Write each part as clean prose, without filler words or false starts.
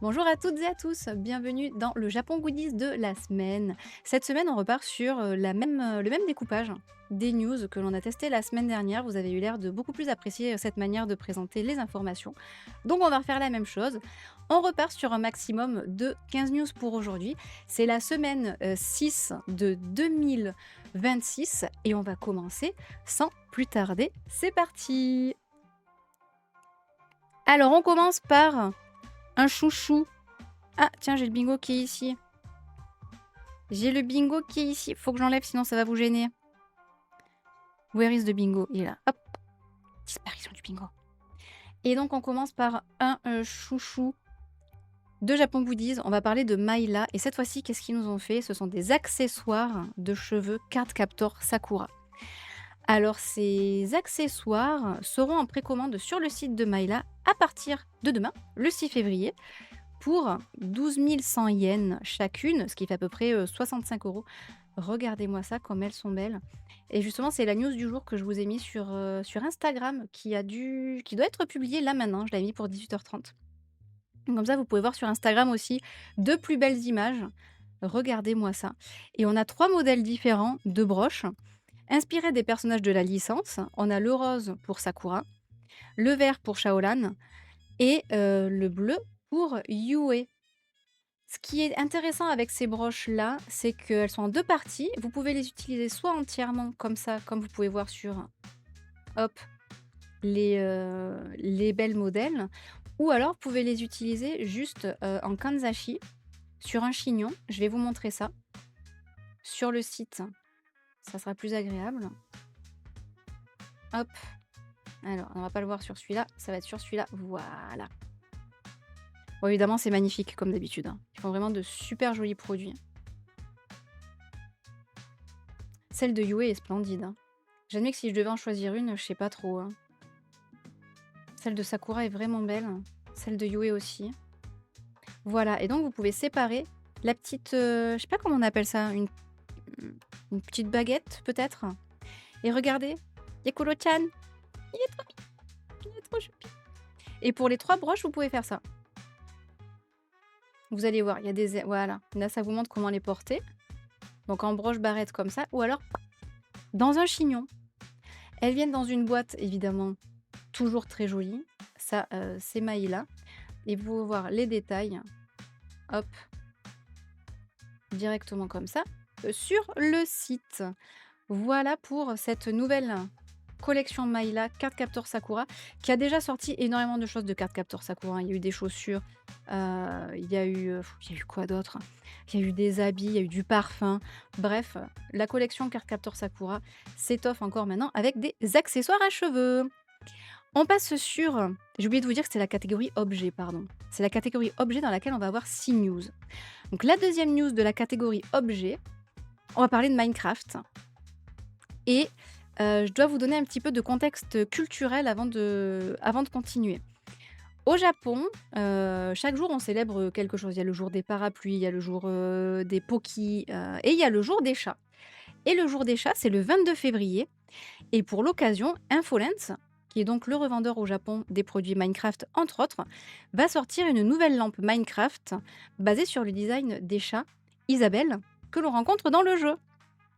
Bonjour à toutes et à tous, bienvenue dans le Japon Goodies de la semaine. Cette semaine, on repart sur le même découpage des news que l'on a testé la semaine dernière. Vous avez eu l'air de beaucoup plus apprécier cette manière de présenter les informations. Donc on va refaire la même chose. On repart sur un maximum de 15 news pour aujourd'hui. C'est la semaine 6 de 2026 et on va commencer sans plus tarder. C'est parti. Alors on commence par un chouchou. Ah, tiens, j'ai le bingo qui est ici. J'ai le bingo qui est ici. Faut que j'enlève, sinon ça va vous gêner. Where is the bingo? Il est là. Hop. Disparition du bingo. Et donc, on commence par un chouchou de Japon Goodies. On va parler de Myla. Et cette fois-ci, qu'est-ce qu'ils nous ont fait? Ce sont des accessoires de cheveux Card Captor Sakura. Alors, ces accessoires seront en précommande sur le site de Myla à partir de demain, le 6 février. Pour 12 100 yens chacune, ce qui fait à peu près 65 euros. Regardez-moi ça, comme elles sont belles. Et justement, c'est la news du jour que je vous ai mis sur Instagram qui doit être publiée là maintenant. Je l'avais mis pour 18h30. Comme ça, vous pouvez voir sur Instagram aussi de plus belles images. Regardez-moi ça. Et on a trois modèles différents de broches inspirés des personnages de la licence. On a le rose pour Sakura, le vert pour Shaolan et le bleu pour Yue. Ce qui est intéressant avec ces broches-là, c'est qu'elles sont en 2 parties. Vous pouvez les utiliser soit entièrement comme ça, comme vous pouvez voir sur, hop, les belles modèles, ou alors vous pouvez les utiliser juste, en kanzashi sur un chignon. Je vais vous montrer ça. Sur le site, ça sera plus agréable. Hop, alors on va pas le voir sur celui-là, ça va être sur celui-là, voilà. Bon évidemment c'est magnifique comme d'habitude, hein. Ils font vraiment de super jolis produits. Celle de Yue est splendide, hein. J'admets que si je devais en choisir une, je sais pas trop, hein. Celle de Sakura est vraiment belle, celle de Yue aussi. Voilà, et donc vous pouvez séparer la petite, je sais pas comment on appelle ça, une petite baguette peut-être? Et regardez, Yakuro-chan, il est trop mignon, il est trop choupi. Et pour les 3 broches, vous pouvez faire ça. Vous allez voir, il y a des voilà, là ça vous montre comment les porter. Donc en broche barrette comme ça, ou alors dans un chignon. Elles viennent dans une boîte évidemment toujours très jolie. Ça, c'est Maïla. Et vous pouvez voir les détails, hop, directement comme ça, sur le site. Voilà pour cette nouvelle collection Maïla Card Captor Sakura, qui a déjà sorti énormément de choses de Card Captor Sakura. Il y a eu des chaussures, il y a eu quoi d'autre? Il y a eu des habits, il y a eu du parfum. Bref, la collection Card Captor Sakura s'étoffe encore maintenant avec des accessoires à cheveux. On passe sur j'ai oublié de vous dire que c'est la catégorie objet, pardon. C'est la catégorie objet dans laquelle on va avoir 6 news. Donc la deuxième news de la catégorie objet, on va parler de Minecraft et je dois vous donner un petit peu de contexte culturel avant de continuer. Au Japon, chaque jour on célèbre quelque chose. Il y a le jour des parapluies, il y a le jour, des Poki, et il y a le jour des chats. Et le jour des chats, c'est le 22 février et pour l'occasion, Infolens, qui est donc le revendeur au Japon des produits Minecraft entre autres, va sortir une nouvelle lampe Minecraft basée sur le design des chats Isabelle, que l'on rencontre dans le jeu.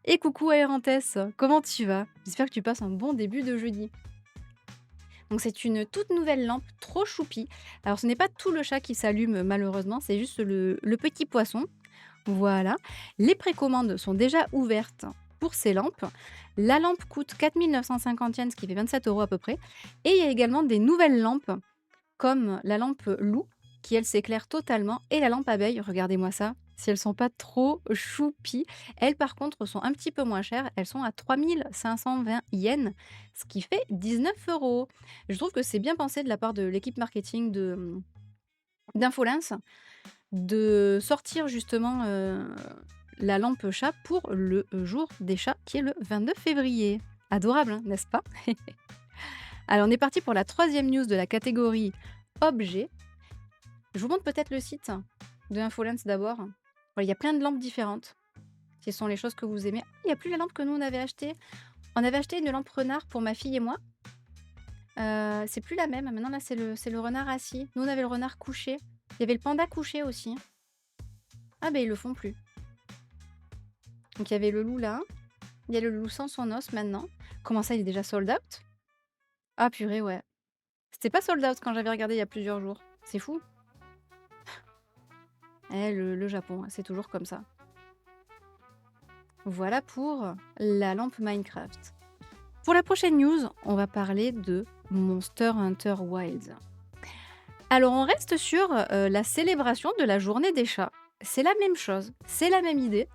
Et coucou Aérantès, comment tu vas? J'espère que tu passes un bon début de jeudi. Donc c'est une toute nouvelle lampe trop choupie. Alors ce n'est pas tout le chat qui s'allume malheureusement, c'est juste le petit poisson. Voilà. Les précommandes sont déjà ouvertes pour ces lampes. La lampe coûte 4 950 yens, ce qui fait 27 euros à peu près. Et il y a également des nouvelles lampes, comme la lampe loup, qui elle s'éclaire totalement, et la lampe abeille, regardez-moi ça, si elles sont pas trop choupies. Elles par contre sont un petit peu moins chères, elles sont à 3 520 yens, ce qui fait 19 euros. Je trouve que c'est bien pensé de la part de l'équipe marketing d'Infolens de sortir justement, la lampe chat pour le jour des chats qui est le 22 février. Adorable, hein, n'est-ce pas? Alors on est parti pour la troisième news de la catégorie objet. Je vous montre peut-être le site de Infolens d'abord. Voilà, il y a plein de lampes différentes. Ce sont les choses que vous aimez. Il n'y a plus la lampe que nous on avait achetée. On avait acheté une lampe renard pour ma fille et moi. C'est plus la même. Maintenant là c'est le renard assis. Nous on avait le renard couché. Il y avait le panda couché aussi. Ah ben ils le font plus. Donc il y avait le loup là, il y a le loup sans son os maintenant. Comment ça, il est déjà sold out? Ah purée, ouais. C'était pas sold out quand j'avais regardé il y a plusieurs jours. C'est fou. Le Japon, c'est toujours comme ça. Voilà pour la lampe Minecraft. Pour la prochaine news, on va parler de Monster Hunter Wilds. Alors on reste sur la célébration de la journée des chats. C'est la même chose, c'est la même idée.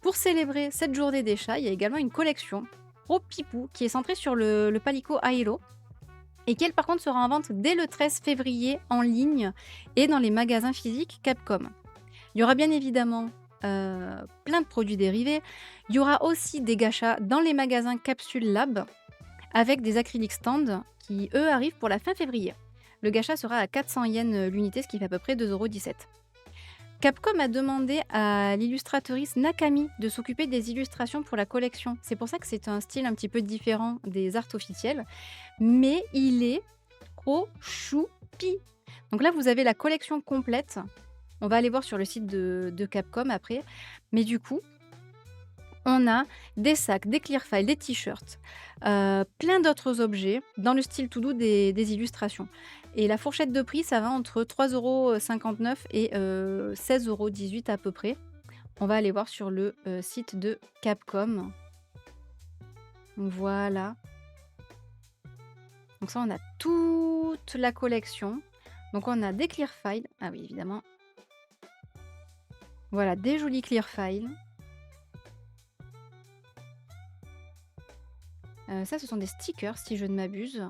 Pour célébrer cette journée des chats, il y a également une collection Pro Pipou qui est centrée sur le palico Ailo et qui elle par contre sera en vente dès le 13 février en ligne et dans les magasins physiques Capcom. Il y aura bien évidemment plein de produits dérivés. Il y aura aussi des gachas dans les magasins Capsule Lab avec des acryliques stands qui, eux, arrivent pour la fin février. Le gacha sera à 400 yens l'unité, ce qui fait à peu près 2,17 €. Capcom a demandé à l'illustratrice Nakami de s'occuper des illustrations pour la collection. C'est pour ça que c'est un style un petit peu différent des arts officiels, mais il est trop choupi. Donc là, vous avez la collection complète. On va aller voir sur le site de Capcom après. Mais du coup, on a des sacs, des clear files, des t-shirts, plein d'autres objets dans le style tout doux des illustrations. Et la fourchette de prix, ça va entre 3,59 € et 16,18 € à peu près. On va aller voir sur le site de Capcom. Voilà. Donc ça, on a toute la collection. Donc on a des clear files. Ah oui, évidemment. Voilà, des jolis clear files. Ça, ce sont des stickers, si je ne m'abuse.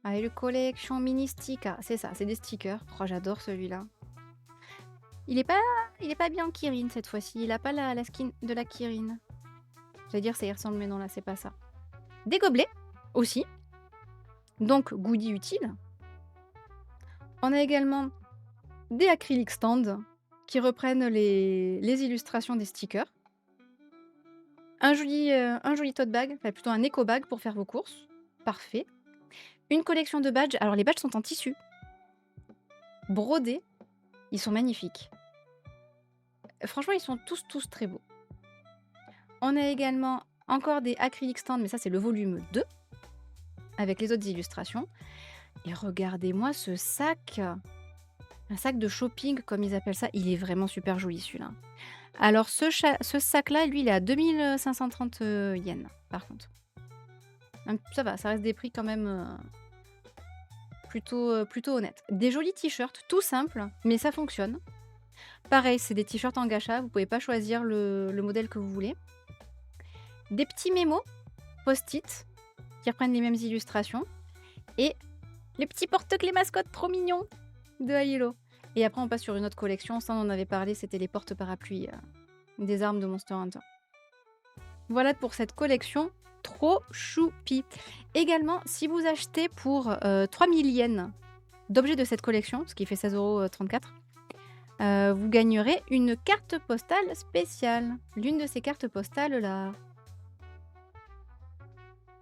Ah, et le collection mini stica, c'est ça, c'est des stickers. Oh, j'adore celui-là. Il est pas bien Kirin cette fois-ci. Il a pas la skin de la Kirin. J'allais dire ça y ressemble, mais non, là, c'est pas ça. Des gobelets aussi. Donc, goodie utile. On a également des acryliques stands qui reprennent les illustrations des stickers. Un joli tote bag, enfin plutôt un éco bag pour faire vos courses. Parfait. Une collection de badges. Alors, les badges sont en tissu. Brodés. Ils sont magnifiques. Franchement, ils sont tous très beaux. On a également encore des acryliques stands, mais ça, c'est le volume 2, avec les autres illustrations. Et regardez-moi ce sac. Un sac de shopping, comme ils appellent ça. Il est vraiment super joli, celui-là. Alors, ce sac-là, lui, il est à 2530 yens, par contre. Ça va, ça reste des prix quand même plutôt honnêtes. Des jolis t-shirts, tout simples, mais ça fonctionne. Pareil, c'est des t-shirts en gacha, vous pouvez pas choisir le modèle que vous voulez. Des petits mémos post-it qui reprennent les mêmes illustrations. Et les petits porte-clés mascottes trop mignons de Halo. Et après, on passe sur une autre collection. Ça, on en avait parlé, c'était les porte-parapluies des armes de Monster Hunter. Voilà pour cette collection trop choupi. Également, si vous achetez pour 3000 yens d'objets de cette collection, ce qui fait 16,34 €, vous gagnerez une carte postale spéciale. L'une de ces cartes postales là.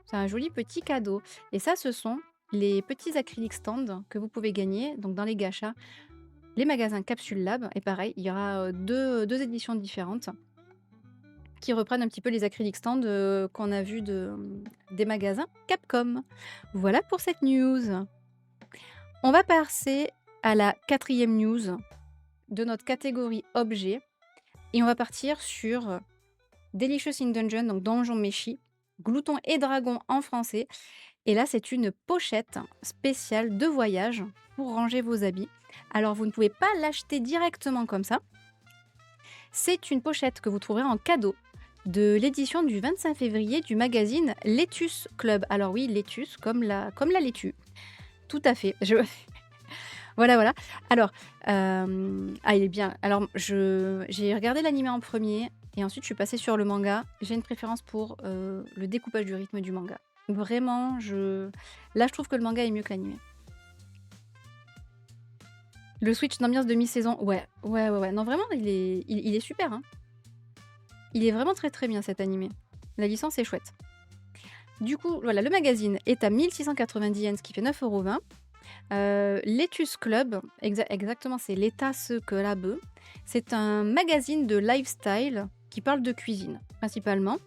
C'est un joli petit cadeau. Et ça, ce sont les petits acryliques stands que vous pouvez gagner donc dans les gachas, les magasins Capsule Lab. Et pareil, il y aura deux éditions différentes qui reprennent un petit peu les acryliques stands qu'on a vus des magasins Capcom. Voilà pour cette news. On va passer à la 4e news de notre catégorie objet. Et on va partir sur Delicious in Dungeon, donc Donjon Meshi, Glouton et Dragon en français. Et là, c'est une pochette spéciale de voyage pour ranger vos habits. Alors, vous ne pouvez pas l'acheter directement comme ça. C'est une pochette que vous trouverez en cadeau de l'édition du 25 février du magazine Laittus Club. Alors oui, Laittus, comme la laitue. Tout à fait. Voilà. Alors, il est bien. Alors, j'ai regardé l'anime en premier et ensuite je suis passée sur le manga. J'ai une préférence pour le découpage du rythme du manga. Vraiment, là, je trouve que le manga est mieux que l'anime. Le switch d'ambiance de mi-saison, ouais. Non, vraiment, il est super. Hein. Il est vraiment très bien cet animé. La licence est chouette. Du coup, voilà, le magazine est à 1690 yens, ce qui fait 9,20 €. Lettuce Club, exactement, c'est Letas Club. C'est un magazine de lifestyle qui parle de cuisine, principalement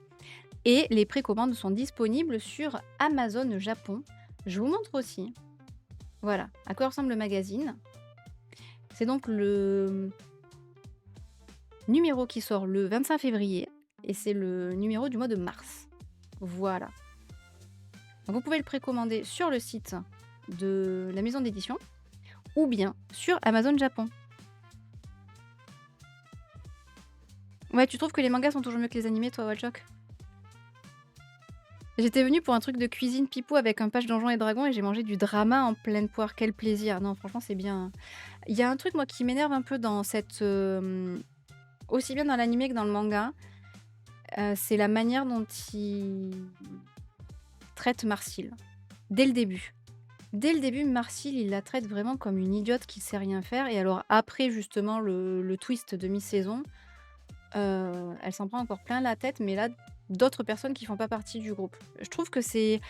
et les précommandes sont disponibles sur Amazon Japon. Je vous montre aussi. Voilà, à quoi ressemble le magazine. C'est donc le numéro qui sort le 25 février et c'est le numéro du mois de mars. Voilà. Donc vous pouvez le précommander sur le site de la maison d'édition ou bien sur Amazon Japon. Ouais, tu trouves que les mangas sont toujours mieux que les animés, toi, Walchok? J'étais venue pour un truc de cuisine pipou avec un page Donjons et Dragons et j'ai mangé du drama en pleine poire. Quel plaisir! Non, franchement, c'est bien. Il y a un truc, moi, qui m'énerve un peu dans cette, aussi bien dans l'animé que dans le manga, c'est la manière dont ils traitent Marcille. Dès le début. Dès le début, Marcille, il la traite vraiment comme une idiote qui sait rien faire et alors après, justement, le twist de mi-saison, elle s'en prend encore plein la tête, mais là, d'autres personnes qui font pas partie du groupe. Je trouve que c'est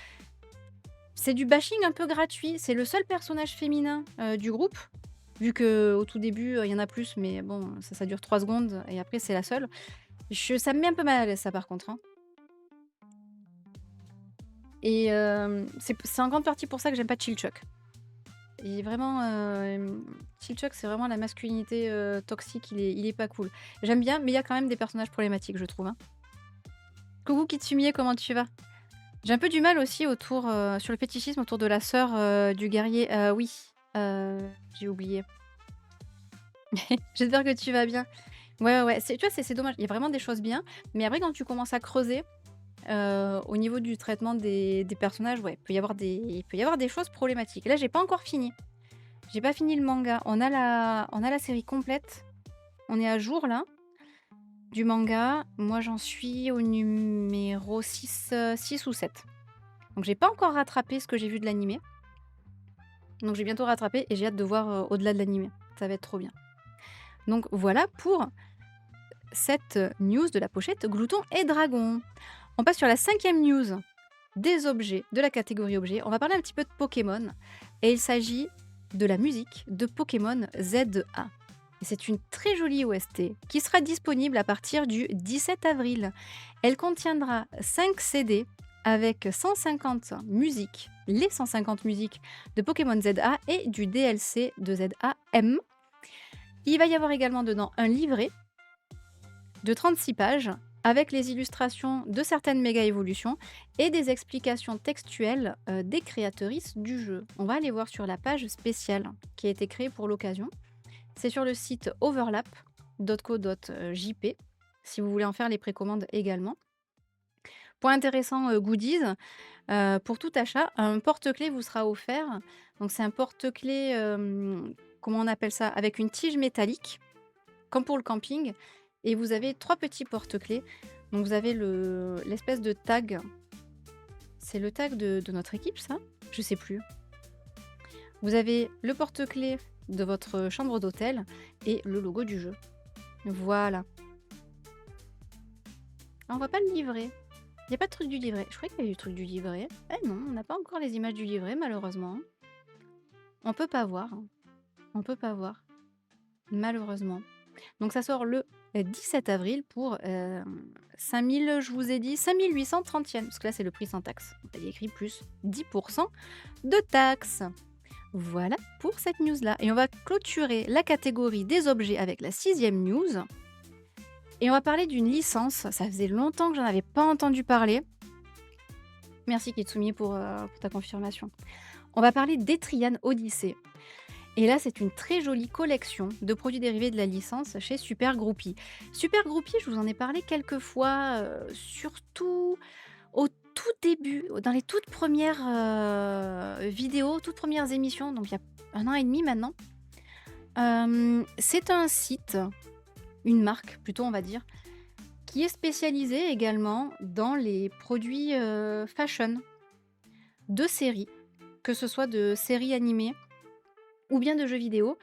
du bashing un peu gratuit. C'est le seul personnage féminin, du groupe, vu qu'au tout début, il y en a plus, mais bon, ça dure 3 secondes et après c'est la seule. Ça me met un peu mal à l'aise ça par contre, hein. Et c'est en grande partie pour ça que j'aime pas Chilchuck. Il est vraiment, Chilchuck, c'est vraiment la masculinité, toxique, il est pas cool. J'aime bien, mais il y a quand même des personnages problématiques, je trouve, hein. Coucou Kitsumie, comment tu vas? J'ai un peu du mal aussi autour, sur le fétichisme autour de la sœur, du guerrier. Oui, j'ai oublié. J'espère que tu vas bien. Ouais, ouais, ouais, tu vois, c'est dommage. Il y a vraiment des choses bien, mais après quand tu commences à creuser, au niveau du traitement des personnages, ouais, il peut y avoir des choses problématiques. Là, j'ai pas encore fini. J'ai pas fini le manga. On a la série complète. On est à jour là, du manga. Moi, j'en suis au numéro 6 ou 7. Donc j'ai pas encore rattrapé ce que j'ai vu de l'animé. Donc j'ai bientôt rattrapé et j'ai hâte de voir, au-delà de l'animé. Ça va être trop bien. Donc voilà pour cette news de la pochette Glouton et Dragon. On passe sur la 5e news des objets, de la catégorie objets. On va parler un petit peu de Pokémon et il s'agit de la musique de Pokémon ZA. Et c'est une très jolie OST qui sera disponible à partir du 17 avril. Elle contiendra 5 CD avec 150 musiques, les 150 musiques de Pokémon ZA et du DLC de ZAM. Il va y avoir également dedans un livret de 36 pages avec les illustrations de certaines méga évolutions et des explications textuelles des créatrices du jeu. On va aller voir sur la page spéciale qui a été créée pour l'occasion. C'est sur le site overlap.co.jp si vous voulez en faire les précommandes également. Point intéressant, goodies, pour tout achat, un porte-clés vous sera offert. Donc c'est un porte-clés, comment on appelle ça? Avec une tige métallique, comme pour le camping et vous avez 3 petits porte-clés. Donc vous avez l'espèce de tag. C'est le tag de notre équipe ça? Je sais plus. Vous avez le porte-clés de votre chambre d'hôtel et le logo du jeu. Voilà. Ah, on voit pas le livret. Il y a pas de truc du livret. Je croyais qu'il y avait du truc du livret. Eh non, on n'a pas encore les images du livret malheureusement. On peut pas voir. On peut pas voir. Malheureusement. Donc ça sort le 17 avril pour 5000, je vous ai dit 5830 yens, parce que là c'est le prix sans taxe. Il y a écrit plus 10% de taxes. Voilà pour cette news là. Et on va clôturer la catégorie des objets avec la 6e news. Et on va parler d'une licence. Ça faisait longtemps que j'en avais pas entendu parler. Merci Kitsumi pour ta confirmation. On va parler d'Etrian Odyssey. Et là, c'est une très jolie collection de produits dérivés de la licence chez Super Groupie. Super Groupie, je vous en ai parlé quelques fois, surtout au tout début, dans les toutes premières vidéos, toutes premières émissions, donc il y a 1 an et demi maintenant. C'est un site, une marque plutôt on va dire, qui est spécialisée également dans les produits fashion de séries, que ce soit de séries animées ou bien de jeux vidéo.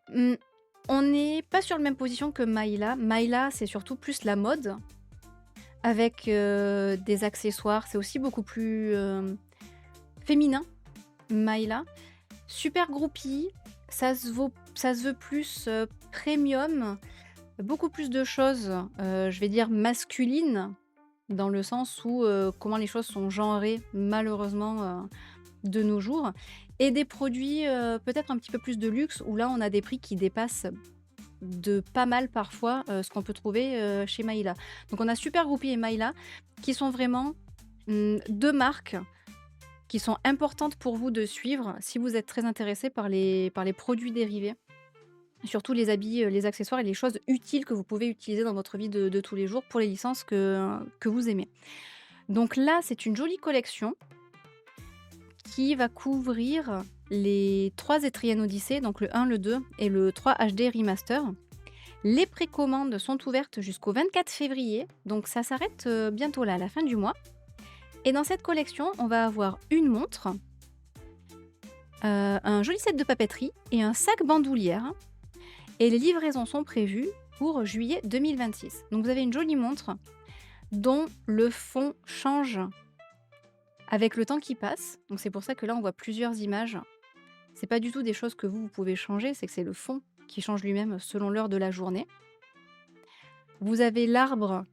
On n'est pas sur la même position que Maïla. Maïla, c'est surtout plus la mode, avec des accessoires. C'est aussi beaucoup plus féminin, Maïla. Super Groupie, ça se veut plus, premium, beaucoup plus de choses, je vais dire masculines, dans le sens où, comment les choses sont genrées malheureusement, de nos jours et des produits, peut-être un petit peu plus de luxe où là on a des prix qui dépassent de pas mal parfois, ce qu'on peut trouver, chez Maïla. Donc on a Super Groupie et Maïla qui sont vraiment, 2 marques qui sont importantes pour vous de suivre si vous êtes très intéressé par les produits dérivés. Surtout les habits, les accessoires et les choses utiles que vous pouvez utiliser dans votre vie de tous les jours pour les licences que vous aimez. Donc là, c'est une jolie collection qui va couvrir les 3 Etrian Odyssey, donc le 1, le 2 et le 3 HD Remaster. Les précommandes sont ouvertes jusqu'au 24 février, donc ça s'arrête, bientôt là, à la fin du mois et dans cette collection, on va avoir une montre, un joli set de papeterie et un sac bandoulière et les livraisons sont prévues pour juillet 2026. Donc vous avez une jolie montre dont le fond change avec le temps qui passe. Donc c'est pour ça que là, on voit plusieurs images. C'est pas du tout des choses que vous pouvez changer, c'est que c'est le fond qui change lui-même selon l'heure de la journée. Vous avez l'arbre,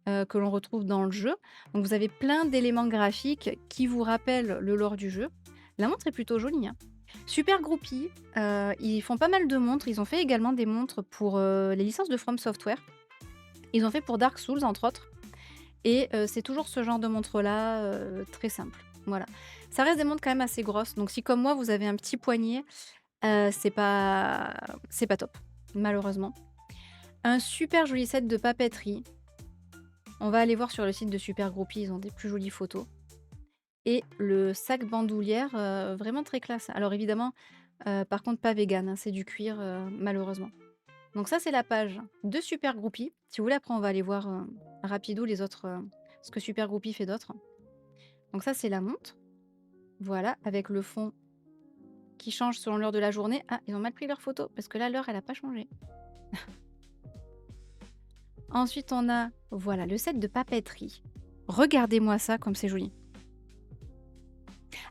que l'on retrouve dans le jeu. Donc vous avez plein d'éléments graphiques qui vous rappellent le lore du jeu. La montre est plutôt jolie, hein. Super Groupie, ils font pas mal de montres. Ils ont fait également des montres pour, les licences de From Software. Ils ont fait pour Dark Souls, entre autres et c'est toujours ce genre de montre-là, très simple. Voilà. Ça reste des montres quand même assez grosses, donc si comme moi vous avez un petit poignet, c'est pas top, malheureusement. Un super joli set de papeterie. On va aller voir sur le site de Super Groupie, ils ont des plus jolies photos et le sac bandoulière, vraiment très classe. Alors évidemment, par contre pas vegan, hein, c'est du cuir, malheureusement. Donc ça, c'est la page de Super Groupie. Si vous voulez, après on va aller voir, rapido les autres, ce que Super Groupie fait d'autre. Donc ça, c'est la montre. Voilà, avec le fond qui change selon l'heure de la journée. Ah, ils ont mal pris leur photo parce que là, l'heure, elle a pas changé. Ensuite, on a, voilà, le set de papeterie. Regardez-moi ça, comme c'est joli.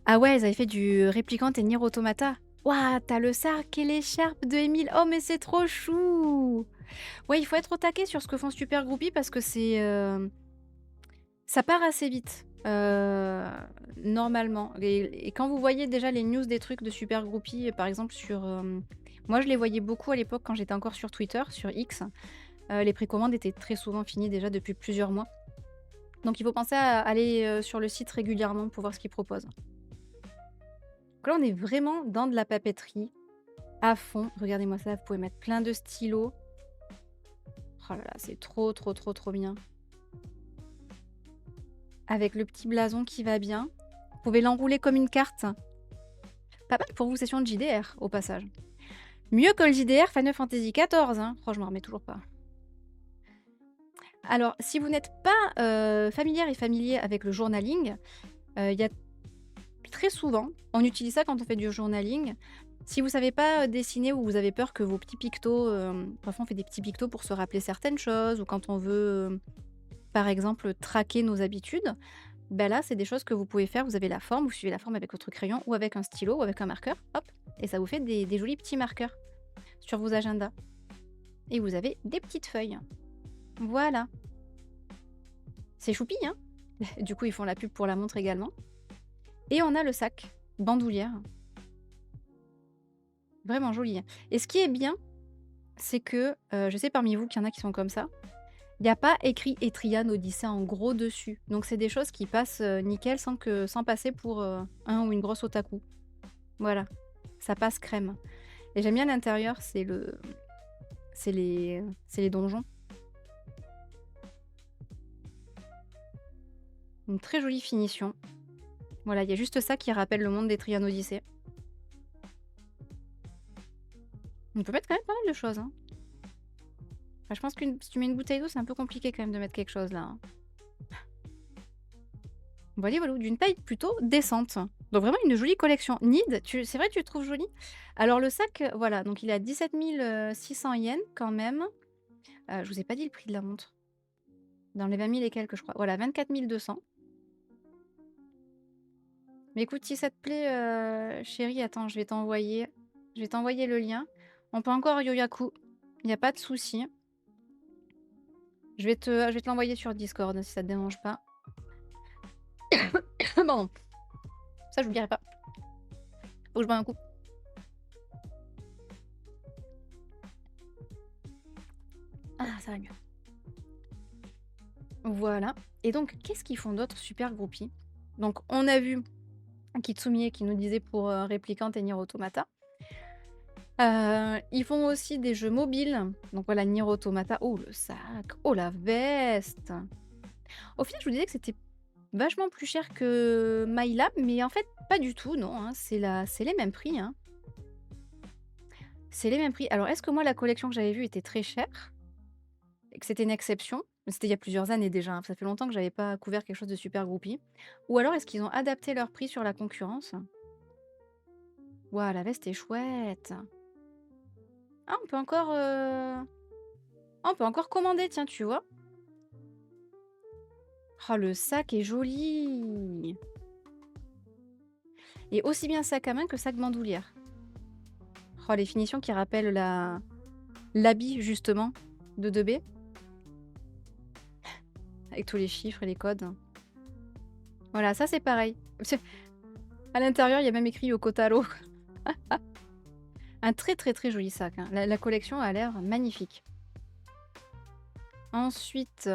Ah ouais, ils avaient fait du Replicant et Nier Automata. Waouh, t'as le sac et l'écharpe de Emile. Oh, mais c'est trop chou! Ouais, il faut être au taquet sur ce que font Super Groupie parce que ça part assez vite, normalement et quand vous voyez déjà les news des trucs de Super Groupie, par exemple sur, moi je les voyais beaucoup à l'époque quand j'étais encore sur Twitter, sur X, les précommandes étaient très souvent finies déjà depuis plusieurs mois. Donc il faut penser à aller, sur le site régulièrement pour voir ce qu'ils proposent. Donc là, on est vraiment dans de la papeterie à fond. Regardez-moi ça, vous pouvez mettre plein de stylos. Oh là là, c'est trop, trop, trop, trop bien. Avec le petit blason qui va bien. Vous pouvez l'enrouler comme une carte. Pas mal pour vous, session de JDR, au passage. Mieux que le JDR Final Fantasy XIV, hein. Oh, je m'en remets toujours pas. Alors, si vous n'êtes pas familière et familier avec le journaling, il y a très souvent, on utilise ça quand on fait du journaling. Si vous savez pas dessiner ou vous avez peur que vos petits pictos, parfois on fait des petits pictos pour se rappeler certaines choses ou quand on veut, par exemple, traquer nos habitudes, ben là, c'est des choses que vous pouvez faire. Vous avez la forme, vous suivez la forme avec votre crayon ou avec un stylo ou avec un marqueur, hop, et ça vous fait des jolis petits marqueurs sur vos agendas. Et vous avez des petites feuilles. Voilà. C'est choupi, hein. Du coup, ils font la pub pour la montre également. Et on a le sac bandoulière. Vraiment joli, hein. Et ce qui est bien, c'est que, je sais parmi vous qu'il y en a qui sont comme ça, il y a pas écrit Etrian Odyssey en gros dessus. Donc c'est des choses qui passent, nickel sans passer pour, un ou une grosse otaku. Voilà, ça passe crème. Et j'aime bien l'intérieur, c'est les donjons. Une très jolie finition. Voilà, il y a juste ça qui rappelle le monde d'Etrian Odyssey. On peut mettre quand même pas mal de choses, hein. Enfin, je pense que si tu mets une bouteille d'eau, c'est un peu compliqué quand même de mettre quelque chose là, hein. Voilà, voilà, d'une taille plutôt décente. Donc vraiment une jolie collection. Nid, c'est vrai que tu le trouves joli? Alors le sac, voilà, donc il est à 17 600 yens quand même. Je vous ai pas dit le prix de la montre. Dans les 20 000 et quelques, je crois. Voilà, 24 200. Mais écoute, si ça te plaît, chérie, attends, je vais t'envoyer le lien. On peut encore Yoyaku, il y a pas de souci. Je vais te l'envoyer sur Discord si ça te dérange pas. Pardon, ça je j'oublierai pas. Faut que je boive un coup. Ah, ça va mieux. Voilà. Et donc, qu'est-ce qu'ils font d'autres super groupies? Donc, on a vu Kitsumie qui nous disait pour Replicant et Nier Automata. Ils font aussi des jeux mobiles. Donc voilà, Nier Automata. Oh, le sac. Oh, la veste. Au final, je vous disais que c'était vachement plus cher que My Lab, mais en fait, pas du tout, non, hein. C'est les mêmes prix, hein. C'est les mêmes prix. Alors, est-ce que moi, la collection que j'avais vue était très chère et que c'était une exception? Mais c'était il y a plusieurs années déjà, hein, ça fait longtemps que j'avais pas couvert quelque chose de super groupie. Ou alors est-ce qu'ils ont adapté leur prix sur la concurrence? Waouh, la veste est chouette! Ah, on peut encore commander, tiens, tu vois? Oh, le sac est joli! Et aussi bien sac à main que sac bandoulière. Oh, les finitions qui rappellent l'habit justement de 2B, avec tous les chiffres et les codes. Voilà, ça c'est pareil. À l'intérieur, il y a même écrit Yoko Taro. Un très très très joli sac, hein. La collection a l'air magnifique. Ensuite,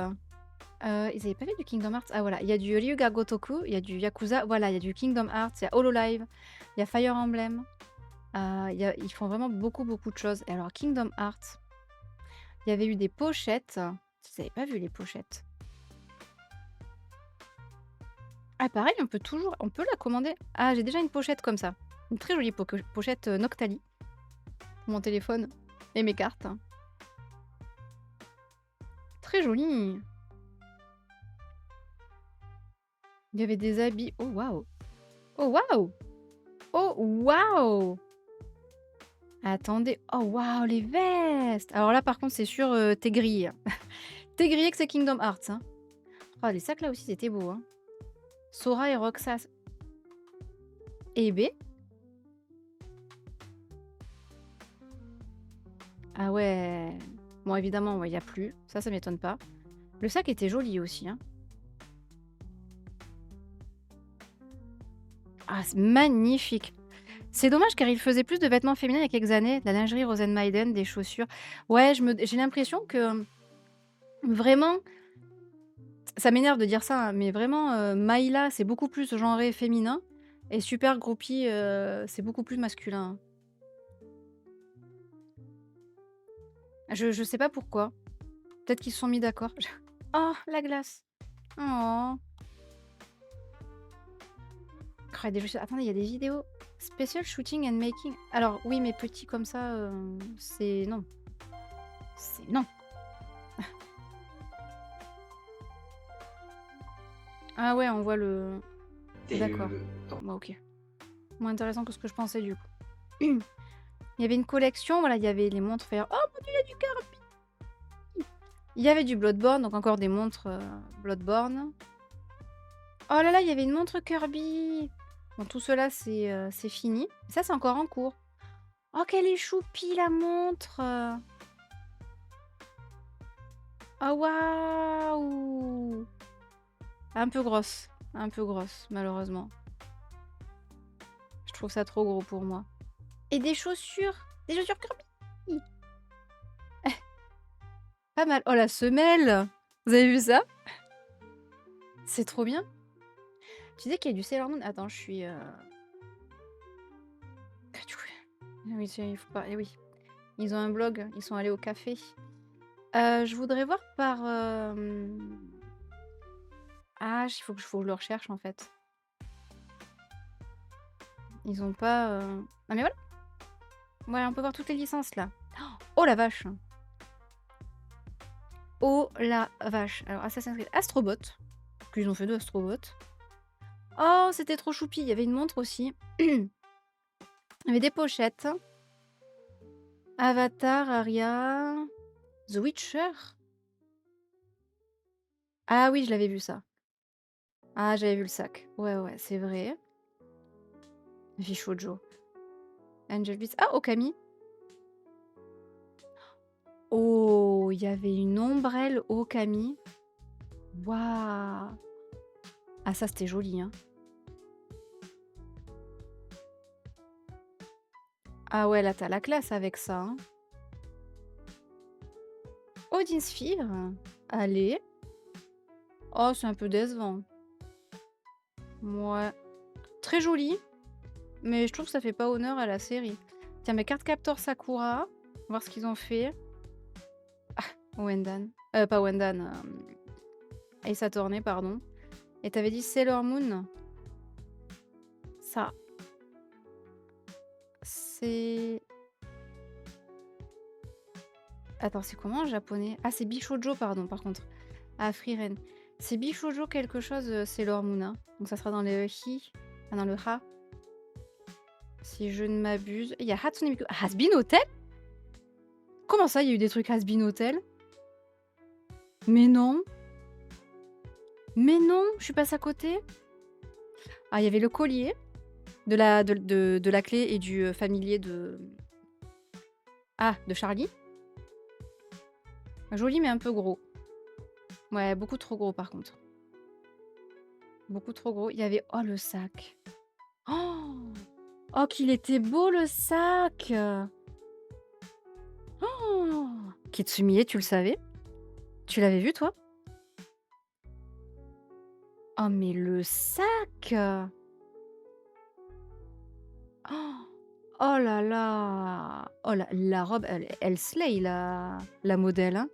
ils avaient pas fait du Kingdom Hearts? Ah voilà, il y a du Ryuga Gotoku, il y a du Yakuza, voilà, il y a du Kingdom Hearts, il y a Hololive, il y a Fire Emblem. Ils font vraiment beaucoup beaucoup de choses. Et alors Kingdom Hearts, il y avait eu des pochettes. Vous avez pas vu les pochettes? Ah pareil, on peut la commander. Ah, j'ai déjà une pochette comme ça. Une très jolie pochette Noctali pour mon téléphone et mes cartes. Très jolie. Il y avait des habits. Oh waouh! Oh waouh! Oh waouh! Attendez. Oh waouh, les vestes! Alors là, par contre, c'est sûr, t'es grillé, hein. Tu grillé que c'est Kingdom Hearts, hein. Oh, les sacs là aussi, c'était beau, hein. Sora et Roxas. Et B. Ah ouais. Bon, évidemment, ouais, il y a plus. Ça m'étonne pas. Le sac était joli aussi, hein. Ah, c'est magnifique. C'est dommage car il faisait plus de vêtements féminins il y a quelques années, de la lingerie Rosenmaiden, des chaussures. Ouais, j'ai l'impression que vraiment, ça m'énerve de dire ça, hein, mais vraiment, Maïla, c'est beaucoup plus genré féminin et Super Groupie, c'est beaucoup plus masculin. Je sais pas pourquoi. Peut-être qu'ils se sont mis d'accord. Oh, la glace. Oh. Oh, il y a des jeux attendez, il y a des vidéos. Special shooting and making. Alors oui, mais petit comme ça, c'est non. C'est non. Ah ouais, on voit le d'accord. Bon, OK. Moins intéressant que ce que je pensais du coup. Il y avait une collection, voilà, il y avait les montres Fire oh mon Dieu, il y a du Kirby! Il y avait du Bloodborne, donc encore des montres, Bloodborne. Oh là là, il y avait une montre Kirby! Bon, tout cela, c'est fini. Ça, c'est encore en cours. Oh, qu'elle est choupie, la montre! Oh, waouh! Un peu grosse, malheureusement. Je trouve ça trop gros pour moi. Et des chaussures Kirby! Pas mal. Oh, la semelle! Vous avez vu ça? C'est trop bien. Tu sais qu'il y a du Sailor Moon? Attends, je suis... Ah oui, il faut pas... Eh oui. Ils ont un blog, ils sont allés au café. Je voudrais voir par... Ah, faut que je le recherche en fait. Ils ont pas... Ah mais voilà. Ouais, on peut voir toutes les licences là. Oh la vache! Oh la vache! Alors Assassin's Creed Astrobot. Qu'ils ont fait deux Astrobot. Oh, c'était trop choupi. Il y avait une montre aussi. Il y avait des pochettes. Avatar, Aria... The Witcher? Ah oui, je l'avais vu ça. Ah, j'avais vu le sac. Ouais, ouais, c'est vrai. Vishojo. Angel Beats. Ah, Okami. Oh, il y avait une ombrelle Okami. Waouh. Ah, ça, c'était joli, hein. Ah ouais, là, t'as la classe avec ça, hein. Odin Sphere. Allez. Oh, c'est un peu décevant. Ouais. Très joli, mais je trouve que ça fait pas honneur à la série. Tiens, mes cartes Captor Sakura. Voir ce qu'ils ont fait. Wendan. Pas Wendan. Ace Attorney, pardon. Et t'avais dit Sailor Moon. Ça. C'est... Attends, c'est comment en japonais? Ah, c'est Bishojo, pardon, par contre. Ah, Frieren. C'est Bishojo quelque chose, Sailor Moon, hein. Donc ça sera dans le hi. Ah, dans le ha. Si je ne m'abuse. Il y a Hatsune Miku. Has-Been Hotel? Comment ça, il y a eu des trucs Has-Been Hotel? Mais non. Mais non, je suis passée à côté. Ah, il y avait le collier de la clé et du familier de... Ah, de Charlie. Joli, mais un peu gros. Ouais, beaucoup trop gros, par contre. Beaucoup trop gros. Il y avait... Oh, le sac. Oh, oh qu'il était beau, le sac. Oh, Kitsumiye, tu le savais? Tu l'avais vu, toi? Oh, mais le sac. Oh, oh là là. Oh, la robe, elle slay, la modèle, hein.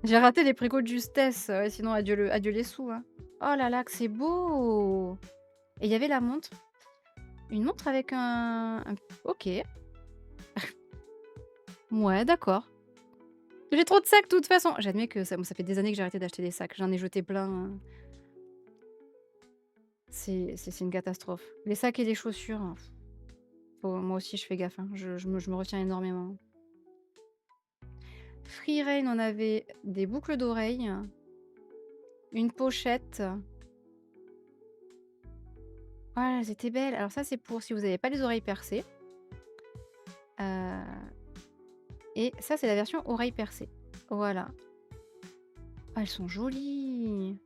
J'ai raté les précots de justesse, ouais, sinon adieu les sous, hein. Oh là là, que c'est beau! Et il y avait la montre. Une montre avec OK. Ouais, d'accord. J'ai trop de sacs, de toute façon. J'admets que ça fait des années que j'ai arrêté d'acheter des sacs. J'en ai jeté plein, c'est une catastrophe. Les sacs et les chaussures, moi aussi je fais gaffe, hein. Je me retiens énormément. Free Rein, on avait des boucles d'oreilles, une pochette. Ouais, elles étaient belles. Alors ça, c'est pour si vous n'avez pas les oreilles percées. Et ça, c'est la version oreilles percées. Voilà. Ah, elles sont jolies.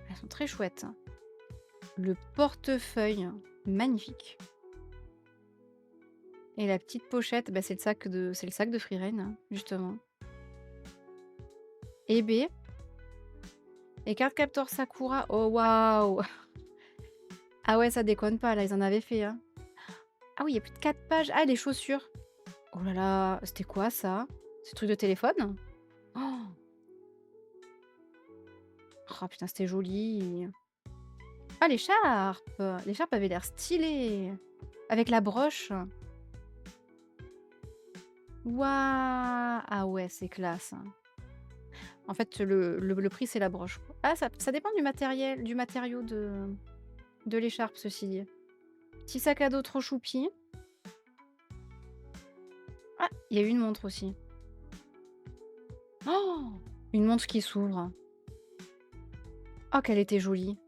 Elles sont très chouettes. Le portefeuille, magnifique. Et la petite pochette, bah, c'est le sac de Free Rein, justement. Et B. Et carte Captor Sakura. Oh, waouh. Ah ouais, ça déconne pas, là, ils en avaient fait, hein. Ah oui, il y a plus de 4 pages. Ah, les chaussures. Oh là là, c'était quoi, ça? Ce truc de téléphone? Oh, oh putain, c'était joli. Ah, l'écharpe! L'écharpe avait l'air stylée. Avec la broche. Waouh! Ah ouais, c'est classe. En fait, le prix, c'est la broche, quoi. Ah, ça dépend du matériau de l'écharpe, ceci dit. Petit sac à dos trop choupi. Ah, il y a une montre aussi. Oh! Une montre qui s'ouvre. Oh, qu'elle était jolie.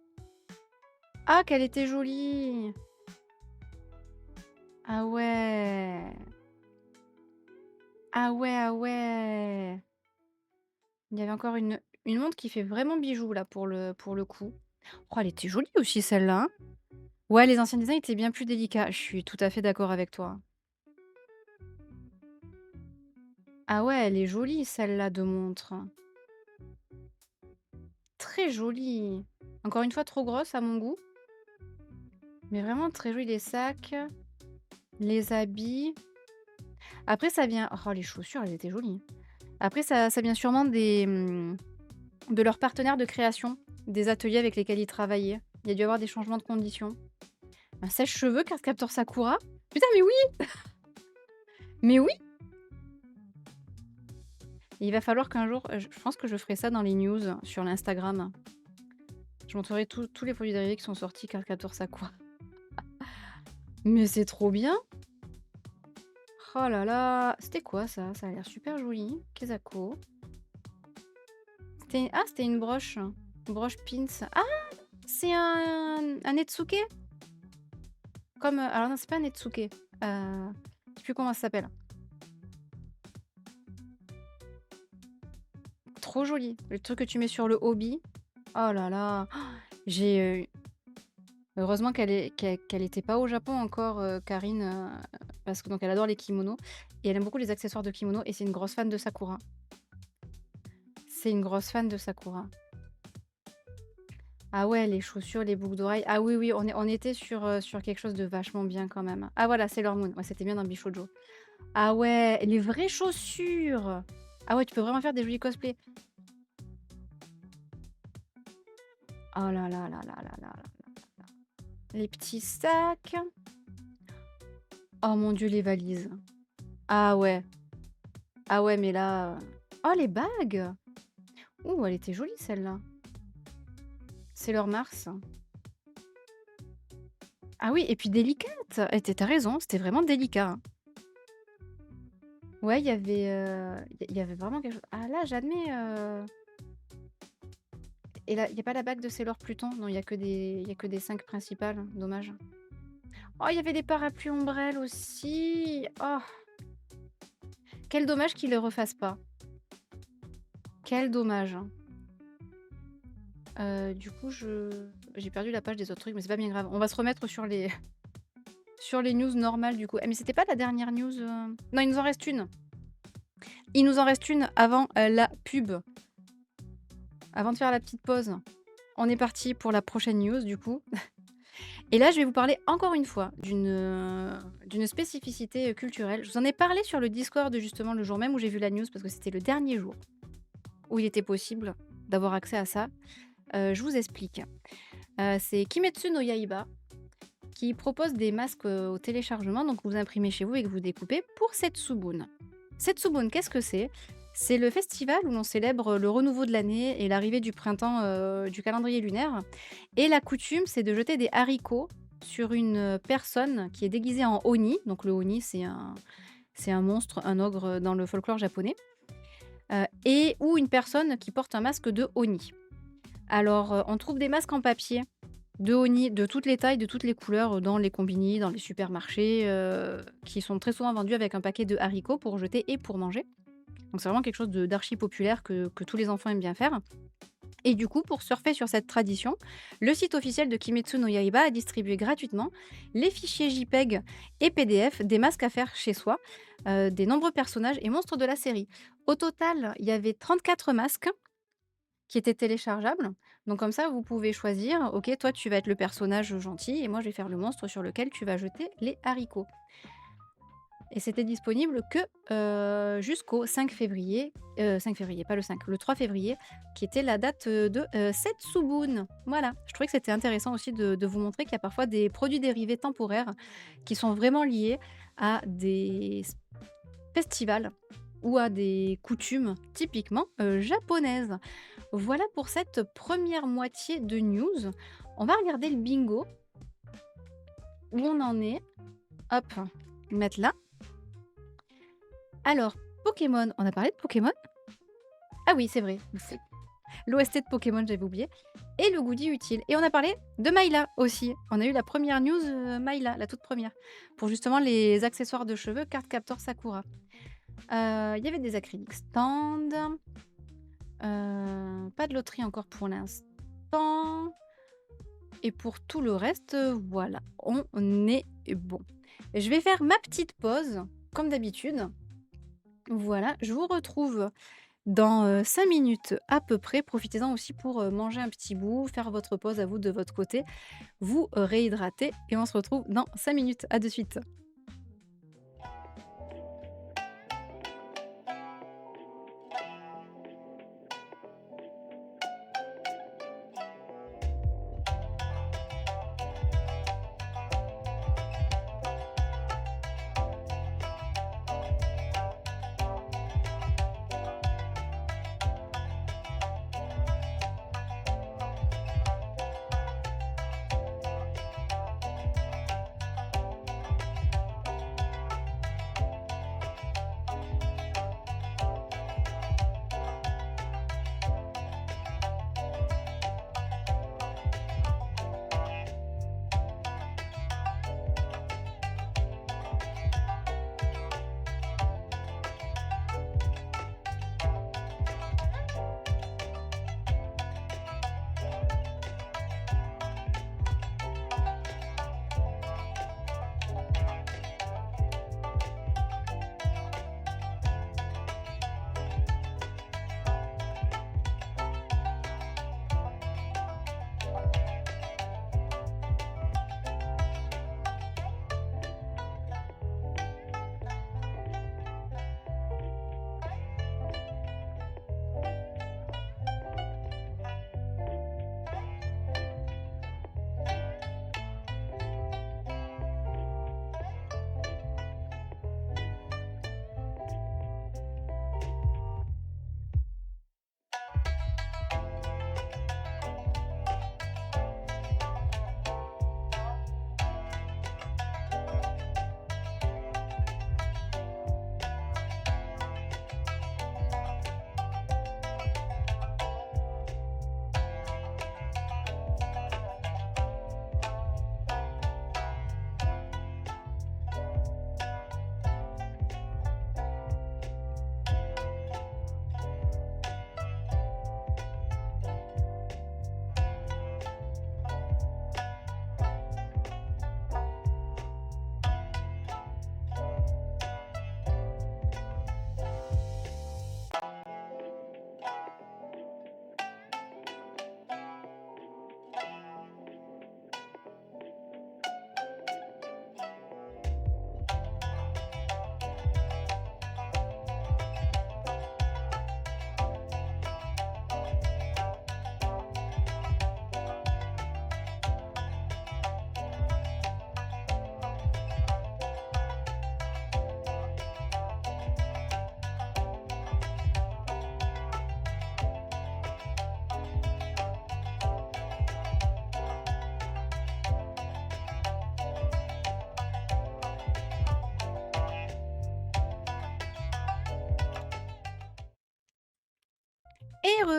Ah, qu'elle était jolie! Ah ouais! Ah ouais, ah ouais! Il y avait encore une montre qui fait vraiment bijou, là, pour le coup. Oh, elle était jolie aussi, celle-là, hein. Ouais, les anciens designs étaient bien plus délicats. Je suis tout à fait d'accord avec toi. Ah ouais, elle est jolie, celle-là de montre. Très jolie. Encore une fois, trop grosse à mon goût. Mais vraiment très jolie. Les sacs, les habits. Après, ça vient... Oh, les chaussures, elles étaient jolies. Après, ça vient sûrement de leurs partenaires de création, des ateliers avec lesquels ils travaillaient. Il y a dû y avoir des changements de conditions. Un sèche-cheveux, carte Captor Sakura. Putain, mais oui! Mais oui! Il va falloir qu'un jour, je pense que je ferai ça dans les news sur l'Instagram. Je montrerai tous les produits dérivés qui sont sortis carte Captor Sakura. Mais c'est trop bien! Oh là là! C'était quoi ça? Ça a l'air super joli. Kezako. C'était une broche. Une broche pins. Ah! C'est un Netsuke? Comme, alors non, c'est pas Netsuke, je sais plus comment ça s'appelle. Trop joli, le truc que tu mets sur le hobby. Oh là là, j'ai, heureusement qu'elle était pas au Japon encore, Karine, parce que donc elle adore les kimonos et elle aime beaucoup les accessoires de kimono et c'est une grosse fan de Sakura. C'est une grosse fan de Sakura. Ah ouais, les chaussures, les boucles d'oreilles. Ah oui, oui, on était sur quelque chose de vachement bien quand même. Ah voilà, Sailor Moon. Ouais, c'était bien dans Bishoujo. Ah ouais, les vraies chaussures! Ah ouais, tu peux vraiment faire des jolis cosplays. Oh là là là là là là là. Les petits sacs. Oh mon Dieu, les valises. Ah ouais. Ah ouais, mais là, oh les bagues! Ouh, elle était jolie celle-là. Sailor Mars. Ah oui et puis délicate. Eh tu raison, c'était vraiment délicat, hein. Ouais, il y avait vraiment quelque chose ah là, j'admets, et là, il y a pas la bague de Sailor Pluton? Non, il y a que des 5 principales, dommage. Oh, il y avait des parapluies ombrelles aussi! Oh, quel dommage qu'ils le refassent pas. Quel dommage, hein. Du coup, j'ai perdu la page des autres trucs, mais c'est pas bien grave. On va se remettre sur les sur les news normales, du coup. Eh mais c'était pas la dernière news, Non, il nous en reste une. Il nous en reste une avant, la pub. Avant de faire la petite pause, on est parti pour la prochaine news, du coup. Et là, je vais vous parler encore une fois d'une spécificité, culturelle. Je vous en ai parlé sur le Discord, justement, le jour même où j'ai vu la news, parce que c'était le dernier jour où il était possible d'avoir accès à ça. Je vous explique. C'est Kimetsu no Yaiba qui propose des masques, au téléchargement, donc vous imprimez chez vous et que vous découpez pour Setsubun. Setsubun, qu'est-ce que c'est? C'est le festival où l'on célèbre le renouveau de l'année et l'arrivée du printemps, du calendrier lunaire et la coutume, c'est de jeter des haricots sur une personne qui est déguisée en oni. Donc le oni, c'est un monstre, un ogre, dans le folklore japonais, et ou une personne qui porte un masque de oni. Alors, on trouve des masques en papier de Oni, de toutes les tailles, de toutes les couleurs, dans les combini, dans les supermarchés, qui sont très souvent vendus avec un paquet de haricots pour jeter et pour manger. Donc c'est vraiment quelque chose d'archi populaire que tous les enfants aiment bien faire. Et du coup, pour surfer sur cette tradition, le site officiel de Kimetsu no Yaiba a distribué gratuitement les fichiers JPEG et PDF des masques à faire chez soi, des nombreux personnages et monstres de la série. Au total, il y avait 34 masques qui étaient téléchargeables. Donc comme ça, vous pouvez choisir, OK, toi tu vas être le personnage gentil et moi je vais faire le monstre sur lequel tu vas jeter les haricots. Et c'était disponible que, jusqu'au 5 février, 5 février, pas le 5, le 3 février, qui était la date, de, Setsubun. Voilà, je trouvais que c'était intéressant aussi de vous montrer qu'il y a parfois des produits dérivés temporaires qui sont vraiment liés à des festivals ou à des coutumes typiquement, japonaises. Voilà pour cette première moitié de news. On va regarder le bingo, où on en est. Hop, mettre là. Alors, Pokémon, on a parlé de Pokémon? Ah oui, c'est vrai, c'est l'OST de Pokémon, j'avais oublié. Et le goodie utile. Et on a parlé de Myla aussi. On a eu la première news, Myla, la toute première, pour justement les accessoires de cheveux Cardcaptor Sakura. Il y avait des acryliques stand, pas de loterie encore pour l'instant. Et pour tout le reste, voilà, on est bon. Je vais faire ma petite pause, comme d'habitude. Voilà, je vous retrouve dans 5 minutes à peu près. Profitez-en aussi pour manger un petit bout, faire votre pause à vous de votre côté, vous réhydrater et on se retrouve dans 5 minutes. À de suite.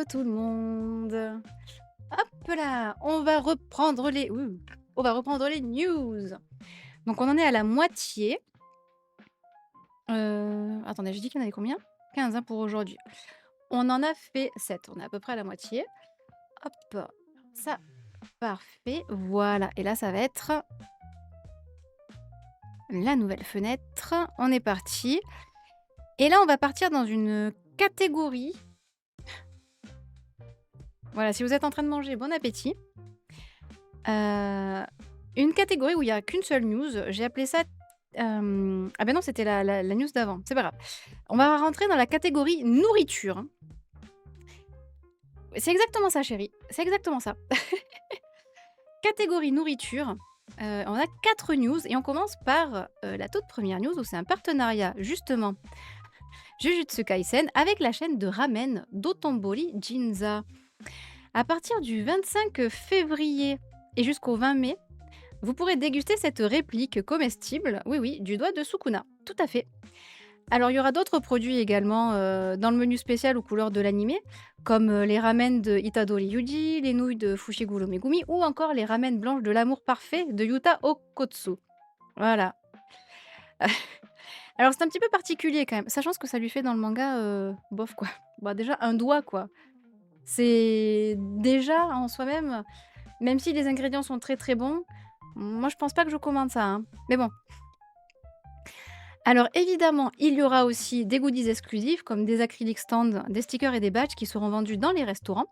Tout le monde. Hop là, on va reprendre les news. Donc on en est à la moitié. Attendez, j'ai dit qu'il y en avait combien? 15 hein, pour aujourd'hui. On en a fait 7. On est à peu près à la moitié. Hop, ça, parfait. Voilà, et là, ça va être la nouvelle fenêtre. On est parti. Et là, on va partir dans une catégorie. Voilà, si vous êtes en train de manger, bon appétit. Une catégorie où il y a qu'une seule news. J'ai appelé ça. Ah ben non, c'était la news d'avant. C'est pas grave. On va rentrer dans la catégorie nourriture, hein. C'est exactement ça, chérie. C'est exactement ça. Catégorie nourriture. On a 4 news et on commence par la toute première news où c'est un partenariat, justement, Jujutsu Kaisen avec la chaîne de ramen Dotonbori Ginza. À partir du 25 février et jusqu'au 20 mai, vous pourrez déguster cette réplique comestible, oui, oui, du doigt de Sukuna. Tout à fait. Alors, il y aura d'autres produits également dans le menu spécial aux couleurs de l'animé, comme les ramen de Itadori Yuji, les nouilles de Fushiguro Megumi ou encore les ramen blanches de l'amour parfait de Yuta Okotsu. Voilà. Alors, c'est un petit peu particulier quand même, sachant ce que ça lui fait dans le manga, bof quoi. Bah, déjà, un doigt quoi. C'est déjà en soi-même, même si les ingrédients sont très très bons, moi je pense pas que je commande ça, hein. Mais bon. Alors évidemment, il y aura aussi des goodies exclusifs comme des acryliques stands, des stickers et des badges qui seront vendus dans les restaurants.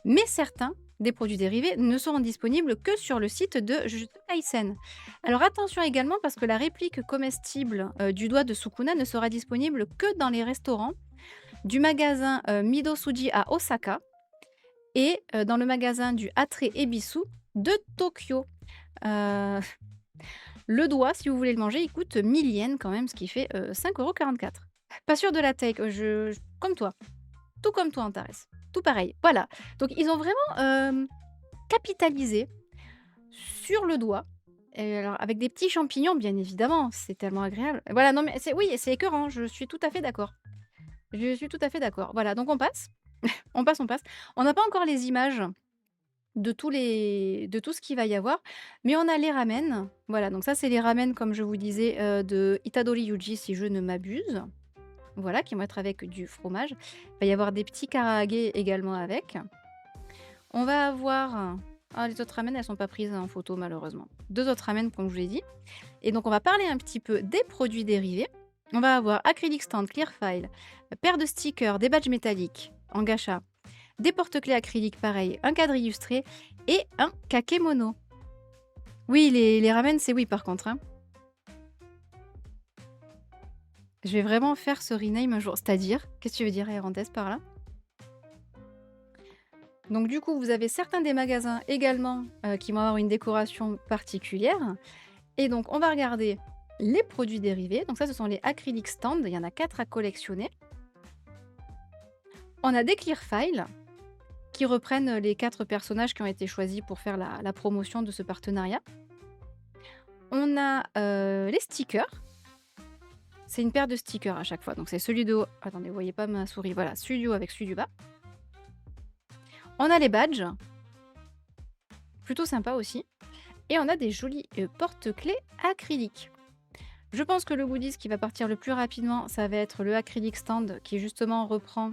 Mais certains des produits dérivés ne seront disponibles que sur le site de Jujutsu Kaisen. Alors attention également parce que la réplique comestible du doigt de Sukuna ne sera disponible que dans les restaurants du magasin Midosuji à Osaka et dans le magasin du Atre Ebisu de Tokyo. Euh, Le doigt, si vous voulez le manger, il coûte 1000 yens quand même, ce qui fait 5,44 €. Pas sûr de la take, comme toi. Tout comme toi, Antares. Tout pareil. Voilà. Donc ils ont vraiment capitalisé sur le doigt. Et alors, avec des petits champignons, bien évidemment, c'est tellement agréable. Voilà, non mais oui, c'est écœurant, je suis tout à fait d'accord. Je suis tout à fait d'accord. Voilà, donc on passe. On passe, on passe. On n'a pas encore les images de tout ce qu'il va y avoir, mais on a les ramen. Voilà, donc ça, c'est les ramen, comme je vous disais, de Itadori Yuji, si je ne m'abuse. Voilà, qui vont être avec du fromage. Il va y avoir des petits karaage également avec. On va avoir les autres ramen, elles sont pas prises en photo, malheureusement. 2 autres ramen, comme je vous l'ai dit. Et donc, on va parler un petit peu des produits dérivés. On va avoir acrylic stand, clear file, paire de stickers, des badges métalliques en gacha, des porte-clés acryliques pareil, un cadre illustré et un kakemono. Oui, les ramen, c'est oui par contre, hein. Je vais vraiment faire ce rename un jour. C'est-à-dire? Qu'est-ce que tu veux dire, Aéranthès, par là? Donc du coup, vous avez certains des magasins également qui vont avoir une décoration particulière. Et donc, on va regarder les produits dérivés. Donc ça, ce sont les acrylic stands. Il y en a 4 à collectionner. On a des clear files qui reprennent les 4 personnages qui ont été choisis pour faire la promotion de ce partenariat. On a les stickers. C'est une paire de stickers à chaque fois. Donc c'est celui de haut. Attendez, vous voyez pas ma souris. Voilà, celui du haut avec celui du bas. On a les badges. Plutôt sympa aussi. Et on a des jolis porte-clés acryliques. Je pense que le goodies qui va partir le plus rapidement, ça va être le acrylic stand qui justement reprend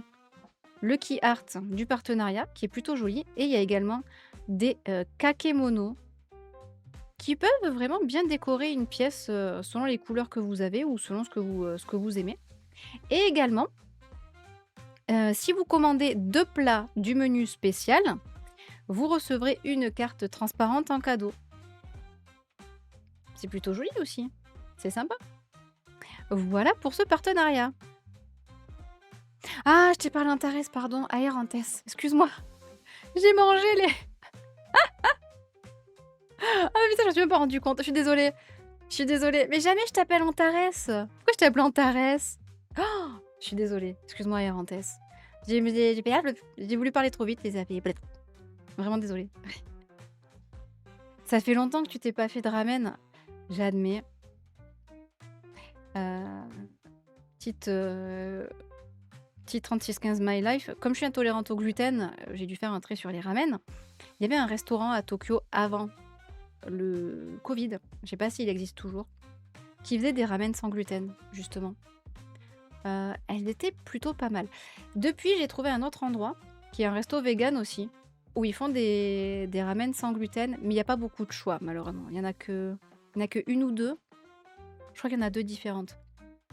le key art du partenariat, qui est plutôt joli. Et il y a également des kakemono qui peuvent vraiment bien décorer une pièce selon les couleurs que vous avez ou selon ce que vous aimez. Et également, si vous commandez 2 plats du menu spécial, vous recevrez une carte transparente en cadeau. C'est plutôt joli aussi. C'est sympa. Voilà pour ce partenariat. Ah, je t'ai parlé Antares, pardon. Aéranthès, excuse-moi. J'ai mangé les... Ah putain, je me suis même pas rendu compte. Je suis désolée. Je suis désolée. Mais jamais je t'appelle Antares. Pourquoi je t'appelle Antares? Oh, je suis désolée. Excuse-moi, Aéranthès. J'ai voulu parler trop vite et ça fait... Vraiment désolée. Ça fait longtemps que tu t'es pas fait de ramen. J'admets. Petite petit 3615 My Life. Comme je suis intolérante au gluten, j'ai dû faire un trait sur les ramen. Il y avait un restaurant à Tokyo avant le Covid, je sais pas s'il existe toujours, qui faisait des ramen sans gluten, justement. Elles étaient plutôt pas mal. Depuis, j'ai trouvé un autre endroit, qui est un resto vegan aussi, où ils font des ramen sans gluten, mais il y a pas beaucoup de choix malheureusement. Il y en a que 1 ou 2. Je crois qu'il y en a 2 différentes.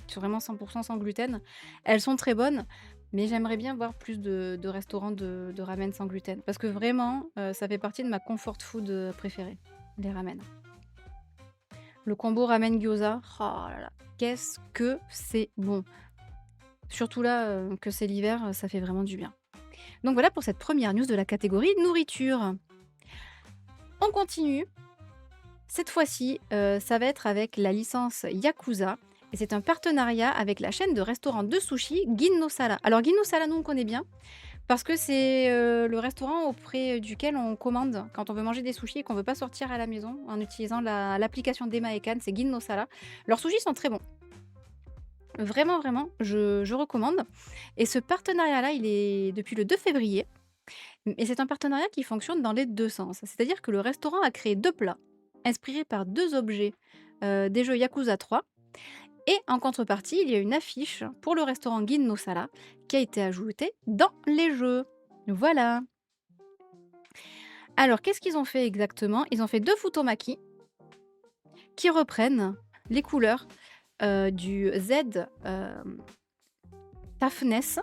Qui sont vraiment 100 sans gluten. Elles sont très bonnes, mais j'aimerais bien voir plus de restaurants de ramen sans gluten. Parce que vraiment, ça fait partie de ma comfort food, préférée, les ramen. Le combo ramen gyoza, oh là là, qu'est-ce que c'est bon! Surtout là, que c'est l'hiver, ça fait vraiment du bien. Donc voilà pour cette première news de la catégorie nourriture. On continue. Cette fois-ci, ça va être avec la licence Yakuza et c'est un partenariat avec la chaîne de restaurants de sushi Gin no Sara. Alors Gin no Sara, nous on connaît bien parce que c'est, le restaurant auprès duquel on commande quand on veut manger des sushis et qu'on veut pas sortir à la maison en utilisant l'application Demaekan, c'est Gin no Sara. Leurs sushis sont très bons. Vraiment, vraiment, je recommande et ce partenariat-là, il est depuis le 2 février et c'est un partenariat qui fonctionne dans les 2 sens. C'est-à-dire que le restaurant a créé 2 plats inspirés par 2 objets, des jeux Yakuza 3 et en contrepartie, il y a une affiche pour le restaurant Gin no Sara qui a été ajoutée dans les jeux. Voilà. Alors qu'est-ce qu'ils ont fait exactement? Ils ont fait 2 futomaki qui reprennent les couleurs, du Z, Tafness,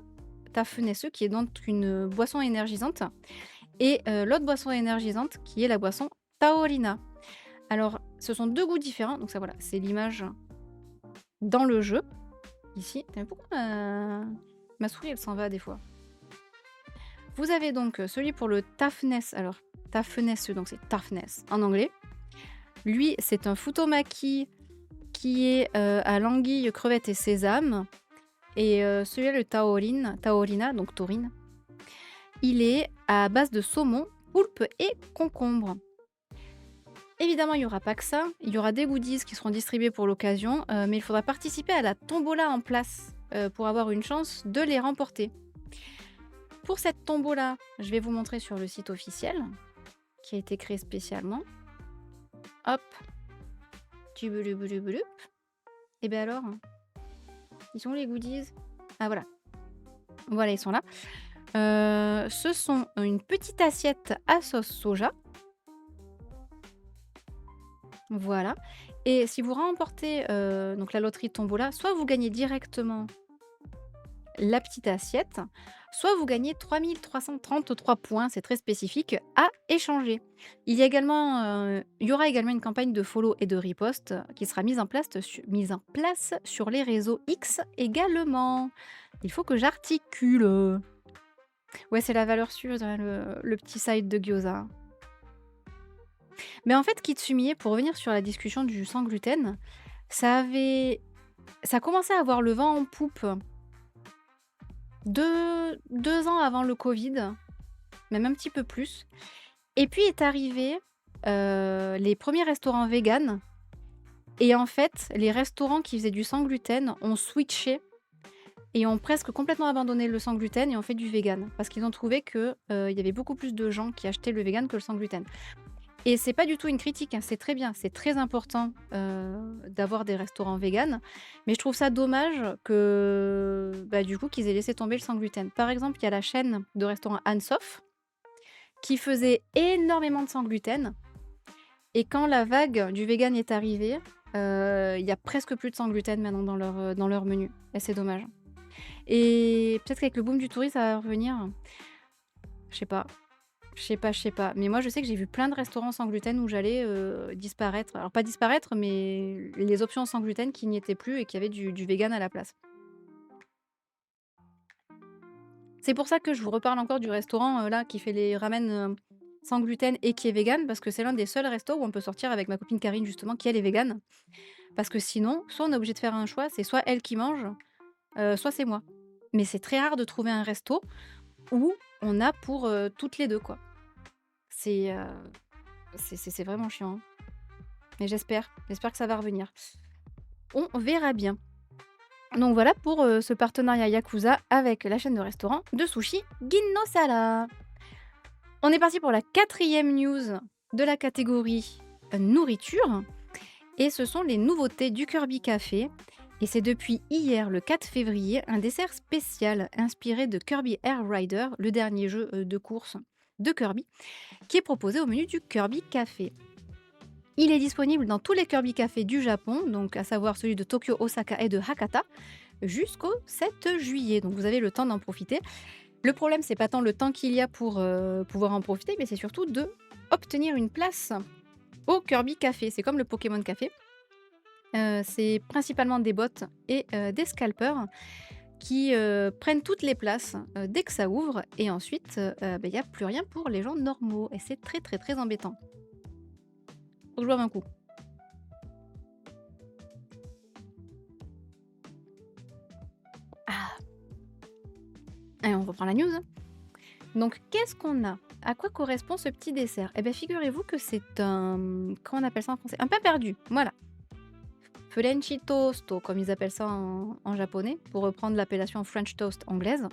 Tafness qui est donc une boisson énergisante et l'autre boisson énergisante qui est la boisson Taorina. Alors, ce sont 2 goûts différents, donc ça voilà, c'est l'image dans le jeu, ici. Putain, mais pourquoi ma souris elle s'en va des fois? Vous avez donc celui pour le Tafness, alors Tafness, donc c'est Tafness en anglais. Lui, c'est un futomaki qui est, à l'anguille, crevette et sésame et celui-là, le Taorina, donc taurine, il est à base de saumon, poulpe et concombre. Évidemment, il y aura pas que ça, il y aura des goodies qui seront distribués pour l'occasion, mais il faudra participer à la tombola en place, pour avoir une chance de les remporter. Pour cette tombola, je vais vous montrer sur le site officiel, qui a été créé spécialement. Hop, tubulubulubulup. Et bien alors? Ils sont où les goodies? Ah voilà. Voilà, ils sont là. Ce sont une petite assiette à sauce soja. Voilà et si vous remportez, donc la loterie tombola, soit vous gagnez directement la petite assiette, soit vous gagnez 3 333 points, c'est très spécifique, à échanger. Il y aura également une campagne de follow et de riposte qui sera mise en place sur les réseaux X également. Il faut que j'articule. Ouais, c'est la valeur sûre dans le petit site de gyoza. Mais en fait, Kitsumié, pour revenir sur la discussion du sans gluten, ça avait ça commençait à avoir le vent en poupe 2 ans avant le covid, même un petit peu plus et puis est arrivé, les premiers restaurants véganes et en fait, les restaurants qui faisaient du sans gluten ont switché et ont presque complètement abandonné le sans gluten et ont fait du vegan. Parce qu'ils ont trouvé que, il y avait beaucoup plus de gens qui achetaient le vegan que le sans gluten. Et c'est pas du tout une critique, hein, c'est très bien, c'est très important, d'avoir des restaurants véganes, mais je trouve ça dommage que, bah, du coup, qu'ils aient laissé tomber le sans gluten. Par exemple, il y a la chaîne de restaurants Ansoff qui faisait énormément de sans gluten et quand la vague du vegan est arrivée, il y a presque plus de sans gluten maintenant dans leur menu et c'est dommage. Et peut-être qu'avec le boom du tourisme, ça va revenir. Je sais pas. Je sais pas. Mais moi, je sais que j'ai vu plein de restaurants sans gluten où j'allais, disparaître. Alors pas disparaître, mais les options sans gluten qui n'y étaient plus et qu'il y avait du végan à la place. C'est pour ça que je vous reparle encore du restaurant, là, qui fait les ramen, sans gluten et qui est végan, parce que c'est l'un des seuls restos où on peut sortir avec ma copine Karine justement, qui elle est végane. Parce que sinon, soit on est obligé de faire un choix, c'est soit elle qui mange, soit c'est moi. Mais c'est très rare de trouver un resto où on a pour, toutes les 2 quoi. C'est, c'est vraiment chiant, hein. Mais j'espère que ça va revenir. On verra bien. Donc voilà pour, ce partenariat Yakuza avec la chaîne de restaurants de sushi Ginno-Sala. On est parti pour la quatrième news de la catégorie, nourriture et ce sont les nouveautés du Kirby Café et c'est depuis hier, le 4 février, un dessert spécial inspiré de Kirby Air Rider, le dernier jeu, de course de Kirby, qui est proposé au menu du Kirby Café. Il est disponible dans tous les Kirby Cafés du Japon, donc à savoir celui de Tokyo, Osaka et de Hakata, jusqu'au 7 juillet. Donc vous avez le temps d'en profiter. Le problème, c'est pas tant le temps qu'il y a pour pouvoir en profiter, mais c'est surtout de obtenir une place au Kirby Café. C'est comme le Pokémon Café. C'est principalement des bots et des scalpers qui prennent toutes les places dès que ça ouvre, et ensuite, il n'y a plus rien pour les gens normaux, et c'est très très très embêtant. Faut que je boive un coup. Ah, allez, on reprend la news. Donc, qu'est-ce qu'on a? À quoi correspond ce petit dessert? Eh bien, figurez-vous que c'est un... Comment on appelle ça en français? Un pain perdu, voilà. French toast, comme ils appellent ça en japonais, pour reprendre l'appellation French toast anglaise.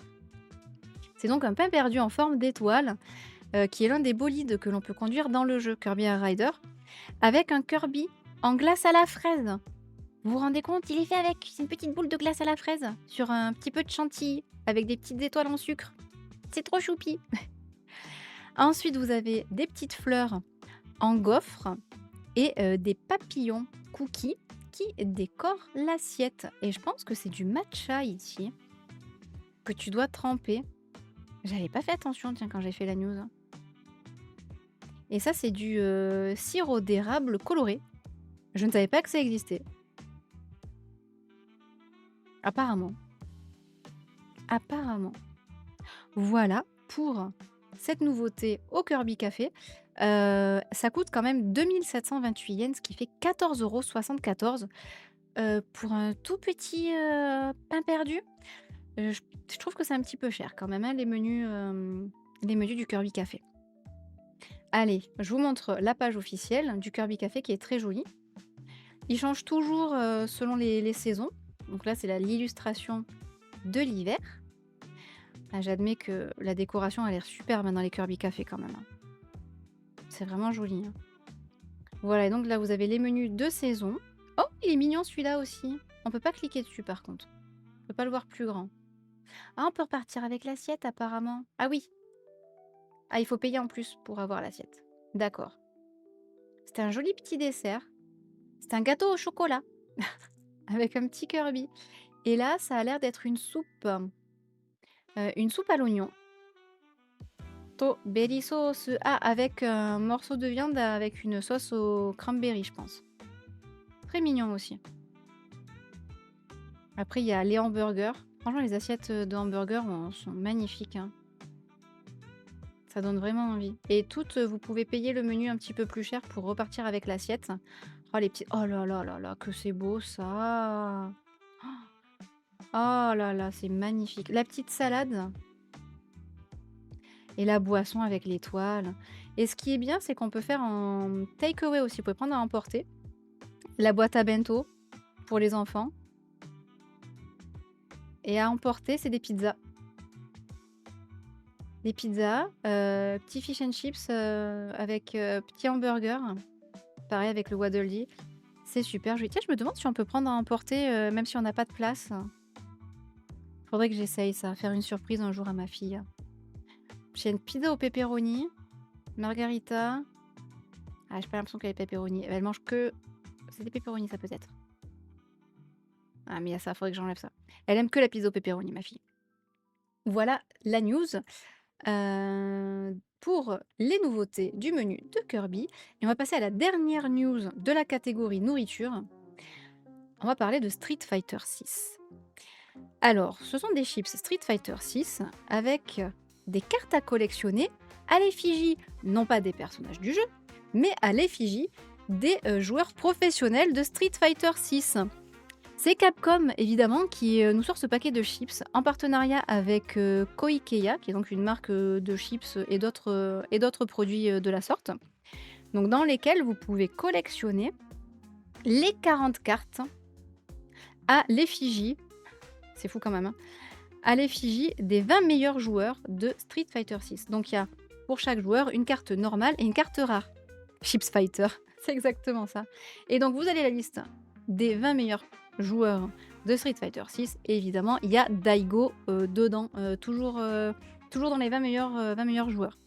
C'est donc un pain perdu en forme d'étoile, qui est l'un des bolides que l'on peut conduire dans le jeu Kirby Air Rider, avec un Kirby en glace à la fraise. Vous vous rendez compte? Il est fait avec une petite boule de glace à la fraise, sur un petit peu de chantilly, avec des petites étoiles en sucre. C'est trop choupi. Ensuite, vous avez des petites fleurs en gaufre et des papillons cookies qui décorent l'assiette. Et je pense que c'est du matcha ici que tu dois tremper. J'avais pas fait attention, tiens, quand j'ai fait la news. Et ça, c'est du sirop d'érable coloré. Je ne savais pas que ça existait. Apparemment. Apparemment. Voilà pour cette nouveauté au Kirby Café. Ça coûte quand même 2728 yens, ce qui fait 14,74 €, pour un tout petit, pain perdu. Je trouve que c'est un petit peu cher quand même, hein, les menus du Kirby Café. Allez, je vous montre la page officielle du Kirby Café qui est très jolie. Il change toujours, selon les saisons. Donc là, c'est l'illustration de l'hiver. Ah, j'admets que la décoration a l'air superbe dans les Kirby Café quand même, hein. C'est vraiment joli, hein. Voilà, et donc là, vous avez les menus de saison. Oh, il est mignon celui-là aussi. On peut pas cliquer dessus par contre. On peut pas le voir plus grand. Ah, on peut repartir avec l'assiette apparemment. Ah oui. Ah, il faut payer en plus pour avoir l'assiette. D'accord. C'est un joli petit dessert. C'est un gâteau au chocolat avec un petit Kirby. Et là, ça a l'air d'être une soupe à l'oignon. To berry sauce. Ah, avec un morceau de viande avec une sauce au cranberry, je pense. Très mignon aussi. Après, il y a les hamburgers. Franchement, les assiettes de hamburgers sont magnifiques, hein. Ça donne vraiment envie. Et toutes, vous pouvez payer le menu un petit peu plus cher pour repartir avec l'assiette. Oh, les petits... Oh là là là là, que c'est beau ça! Oh là là, c'est magnifique. La petite salade et la boisson avec l'étoile. Et ce qui est bien, c'est qu'on peut faire en take-away aussi. Vous pouvez prendre à emporter. La boîte à bento pour les enfants. Et à emporter, c'est des pizzas. Des pizzas, petits fish and chips avec petit hamburger. Pareil avec le Waddle Dee. C'est super joli. Tiens, je me demande si on peut prendre à emporter même si on n'a pas de place. Faudrait que j'essaye ça, faire une surprise un jour à ma fille. J'ai une pizza au pepperoni, margarita. Ah, j'ai pas l'impression qu'elle est pepperoni. Elle mange que... C'est des pepperoni ça peut-être. Ah mais il y a ça, faudrait que j'enlève ça. Elle aime que la pizza au pepperoni, ma fille. Voilà la news pour les nouveautés du menu de Kirby. Et on va passer à la dernière news de la catégorie nourriture. On va parler de Street Fighter 6. Alors, ce sont des chips Street Fighter 6 avec des cartes à collectionner à l'effigie, non pas des personnages du jeu, mais à l'effigie des joueurs professionnels de Street Fighter 6. C'est Capcom, évidemment, qui nous sort ce paquet de chips en partenariat avec Koikeya, qui est donc une marque de chips et d'autres produits de la sorte. Donc, dans lesquels vous pouvez collectionner les 40 cartes à l'effigie c'est fou quand même, hein, à l'effigie des 20 meilleurs joueurs de Street Fighter 6. Donc il y a pour chaque joueur une carte normale et une carte rare. Chips Fighter, c'est exactement ça. Et donc vous avez la liste des 20 meilleurs joueurs de Street Fighter 6 et évidemment il y a Daigo dedans, toujours dans les 20 meilleurs joueurs.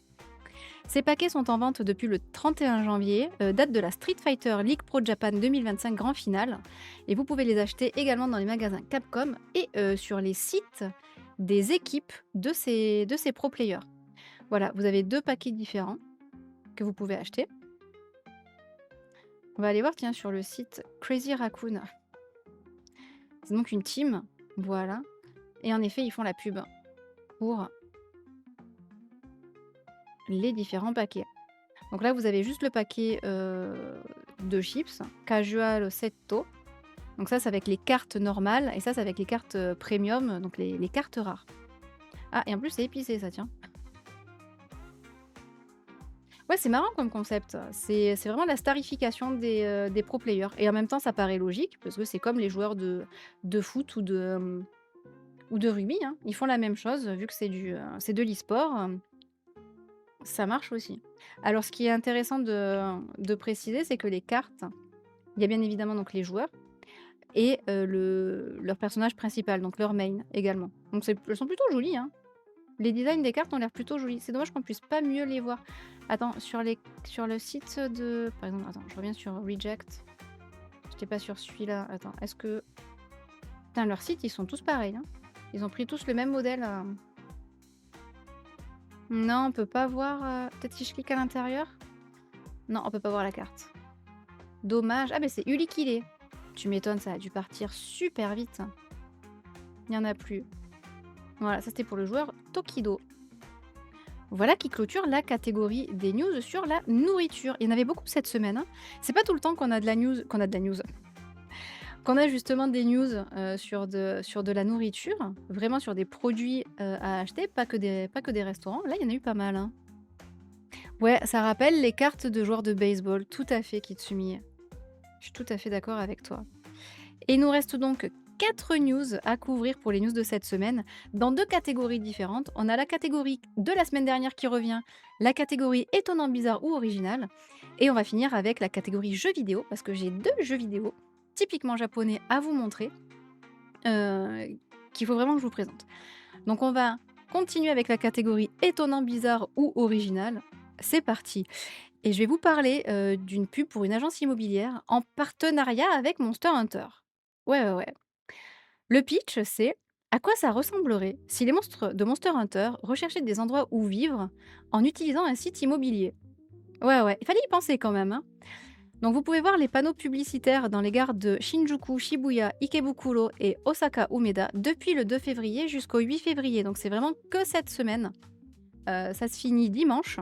Ces paquets sont en vente depuis le 31 janvier, date de la Street Fighter League Pro Japan 2025 grand finale. Et vous pouvez les acheter également dans les magasins Capcom et sur les sites des équipes de ces pro players. Voilà, vous avez 2 paquets différents que vous pouvez acheter. On va aller voir, tiens, sur le site Crazy Raccoon. C'est donc une team, voilà. Et en effet, ils font la pub pour les différents paquets. Donc là, vous avez juste le paquet de chips, Casual Setto. Donc ça, c'est avec les cartes normales, et ça, c'est avec les cartes premium, donc les cartes rares. Ah, et en plus, c'est épicé, ça, tiens. Ouais, c'est marrant comme concept. C'est vraiment la starification des pro players. Et en même temps, ça paraît logique, parce que c'est comme les joueurs de foot ou de rugby, hein. Ils font la même chose, vu que c'est de l'e-sport, ça marche aussi. Alors, ce qui est intéressant de préciser, c'est que les cartes, il y a bien évidemment donc les joueurs et leur personnage principal, donc leur main également. Donc elles sont plutôt jolies, hein. Les designs des cartes ont l'air plutôt jolis. C'est dommage qu'on puisse pas mieux les voir. Attends, sur le site de... Par exemple, attends, je reviens sur Reject. J'étais pas sur celui-là. Attends, est-ce que... Putain, leur site, ils sont tous pareils, hein. Ils ont pris tous le même modèle. Non, on peut pas voir... Peut-être si je clique à l'intérieur. Non, on peut pas voir la carte. Dommage. Ah, mais c'est Ulikile. Tu m'étonnes, ça a dû partir super vite. Il n'y en a plus. Voilà, ça c'était pour le joueur Tokido. Voilà qui clôture la catégorie des news sur la nourriture. Il y en avait beaucoup cette semaine, hein. C'est pas tout le temps qu'on a de la news, qu'on a justement des news sur de la nourriture, vraiment sur des produits à acheter, pas que des restaurants. Là, il y en a eu pas mal, hein. Ouais, ça rappelle les cartes de joueurs de baseball, tout à fait, Kitsumi. Je suis tout à fait d'accord avec toi. Et il nous reste donc 4 news à couvrir pour les news de cette semaine, dans 2 catégories différentes. On a la catégorie de la semaine dernière qui revient, la catégorie étonnant, bizarre ou original. Et on va finir avec la catégorie jeux vidéo, parce que j'ai 2 jeux vidéo typiquement japonais à vous montrer, euh, qu'il faut vraiment que je vous présente. Donc on va continuer avec la catégorie étonnant, bizarre ou original. C'est parti. Et je vais vous parler d'une pub pour une agence immobilière en partenariat avec Monster Hunter. Ouais, ouais, ouais. Le pitch, c'est à quoi ça ressemblerait si les monstres de Monster Hunter recherchaient des endroits où vivre en utilisant un site immobilier. Ouais, ouais, il fallait y penser quand même, hein. Donc vous pouvez voir les panneaux publicitaires dans les gares de Shinjuku, Shibuya, Ikebukuro et Osaka Umeda depuis le 2 février jusqu'au 8 février. Donc c'est vraiment que cette semaine. Ça se finit dimanche.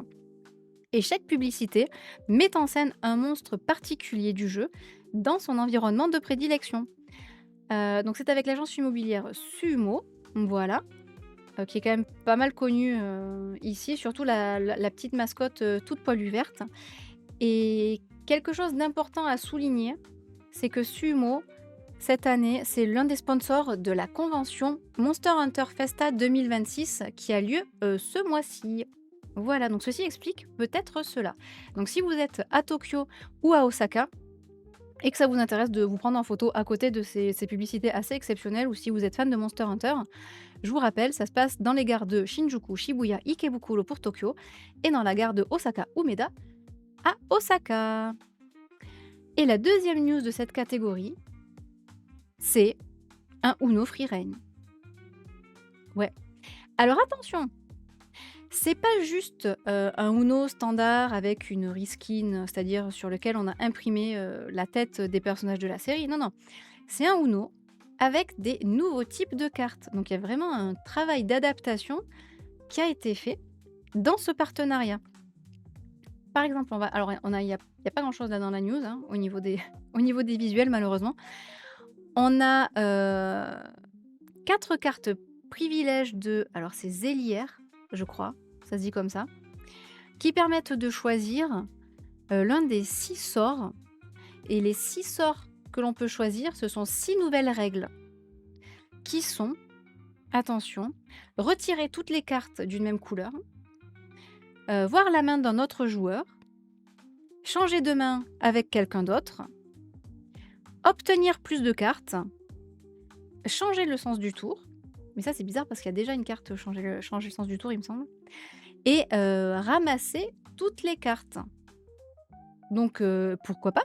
Et chaque publicité met en scène un monstre particulier du jeu dans son environnement de prédilection. Donc c'est avec l'agence immobilière Sumo, voilà, qui est quand même pas mal connue, ici, surtout la petite mascotte, toute poilue verte. Et quelque chose d'important à souligner, c'est que Sumo, cette année, c'est l'un des sponsors de la convention Monster Hunter Festa 2026 qui a lieu, ce mois-ci. Voilà, donc ceci explique peut-être cela. Donc si vous êtes à Tokyo ou à Osaka et que ça vous intéresse de vous prendre en photo à côté de ces publicités assez exceptionnelles, ou si vous êtes fan de Monster Hunter, je vous rappelle, ça se passe dans les gares de Shinjuku, Shibuya, Ikebukuro pour Tokyo et dans la gare de Osaka Umeda à Osaka. Et la deuxième news de cette catégorie, c'est un Uno Free Reign. Ouais. Alors attention, c'est pas juste un Uno standard avec une reskin, c'est-à-dire sur lequel on a imprimé la tête des personnages de la série. Non, non. C'est un Uno avec des nouveaux types de cartes. Donc il y a vraiment un travail d'adaptation qui a été fait dans ce partenariat. Par exemple, il n'y a pas grand-chose là dans la news, hein, au niveau des, au niveau des visuels, malheureusement. On a 4 cartes privilèges alors c'est Zélière, je crois, ça se dit comme ça, qui permettent de choisir l'un des 6 sorts. Et les 6 sorts que l'on peut choisir, ce sont 6 nouvelles règles qui sont, attention, retirer toutes les cartes d'une même couleur, voir la main d'un autre joueur, changer de main avec quelqu'un d'autre, obtenir plus de cartes, changer le sens du tour, mais ça c'est bizarre parce qu'il y a déjà une carte changer le sens du tour, il me semble, et ramasser toutes les cartes. Donc pourquoi pas?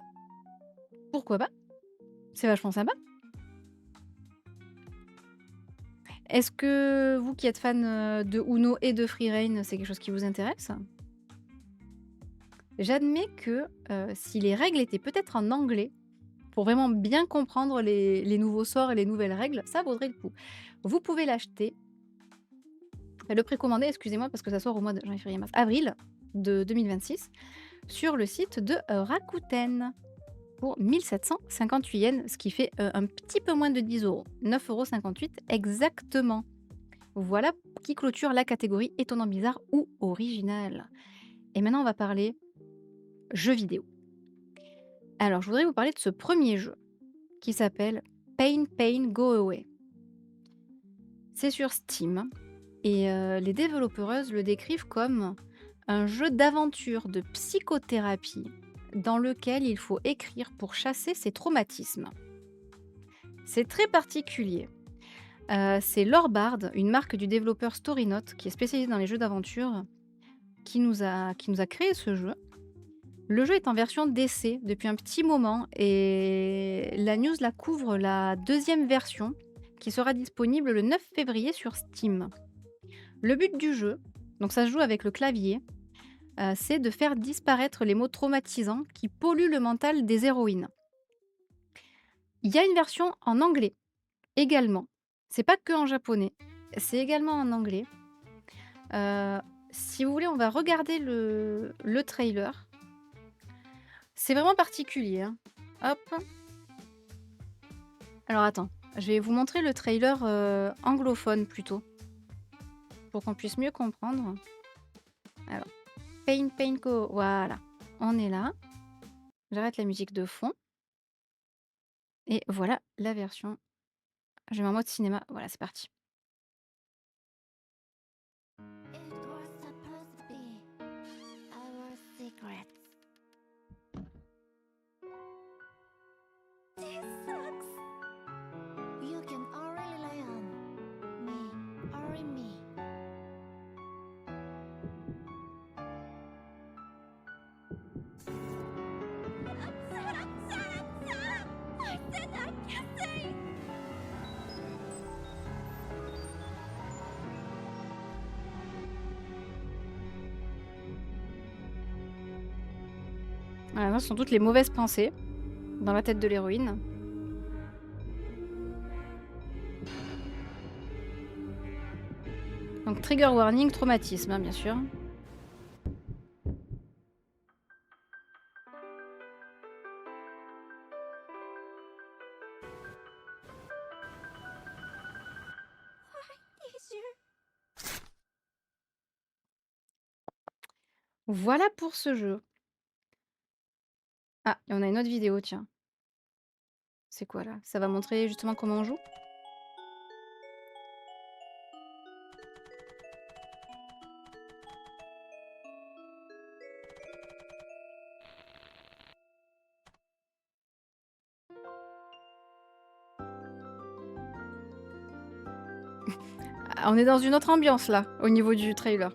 Pourquoi pas? C'est vachement sympa. Est-ce que vous qui êtes fan, de Uno et de Free Reign, c'est quelque chose qui vous intéresse? J'admets que, si les règles étaient peut-être en anglais, pour vraiment bien comprendre les nouveaux sorts et les nouvelles règles, ça vaudrait le coup. Vous pouvez l'acheter, le précommander, excusez-moi, parce que ça sort au mois de janvier, février, mars, avril de 2026 sur le site de, Rakuten pour 1758 yens, ce qui fait, un petit peu moins de 10 €, 9,58 € exactement. Voilà qui clôture la catégorie étonnant, bizarre ou original. Et maintenant, on va parler jeux vidéo. Alors, je voudrais vous parler de ce premier jeu qui s'appelle Pain Pain Go Away. C'est sur Steam et les développeuses le décrivent comme un jeu d'aventure de psychothérapie dans lequel il faut écrire pour chasser ses traumatismes. C'est très particulier. C'est Lore Bard, une marque du développeur Storynote qui est spécialisée dans les jeux d'aventure, qui nous a créé ce jeu. Le jeu est en version d'essai depuis un petit moment et la news la couvre la deuxième version qui sera disponible le 9 février sur Steam. Le but du jeu, donc ça se joue avec le clavier, c'est de faire disparaître les mots traumatisants qui polluent le mental des héroïnes. Il y a une version en anglais également. C'est pas que en japonais, c'est également en anglais. Heu, Si vous voulez, on va regarder le trailer. C'est vraiment particulier, hein. Hop. Alors attends, je vais vous montrer le trailer, anglophone plutôt, pour qu'on puisse mieux comprendre. Alors, Pain Pain Go, voilà, on est là. J'arrête la musique de fond et voilà la version. Je mets en mode cinéma, voilà, c'est parti. It was supposed to be our secret. This sucks. You can already rely on me, only me. I said I can't say. Voilà, ça, ce sont toutes les mauvaises pensées dans la tête de l'héroïne. Donc trigger warning, traumatisme, hein, bien sûr. Did you? Voilà pour ce jeu. Ah, et on a une autre vidéo, tiens. C'est quoi là? Ça va montrer justement comment on joue? Ah, on est dans une autre ambiance là, au niveau du trailer.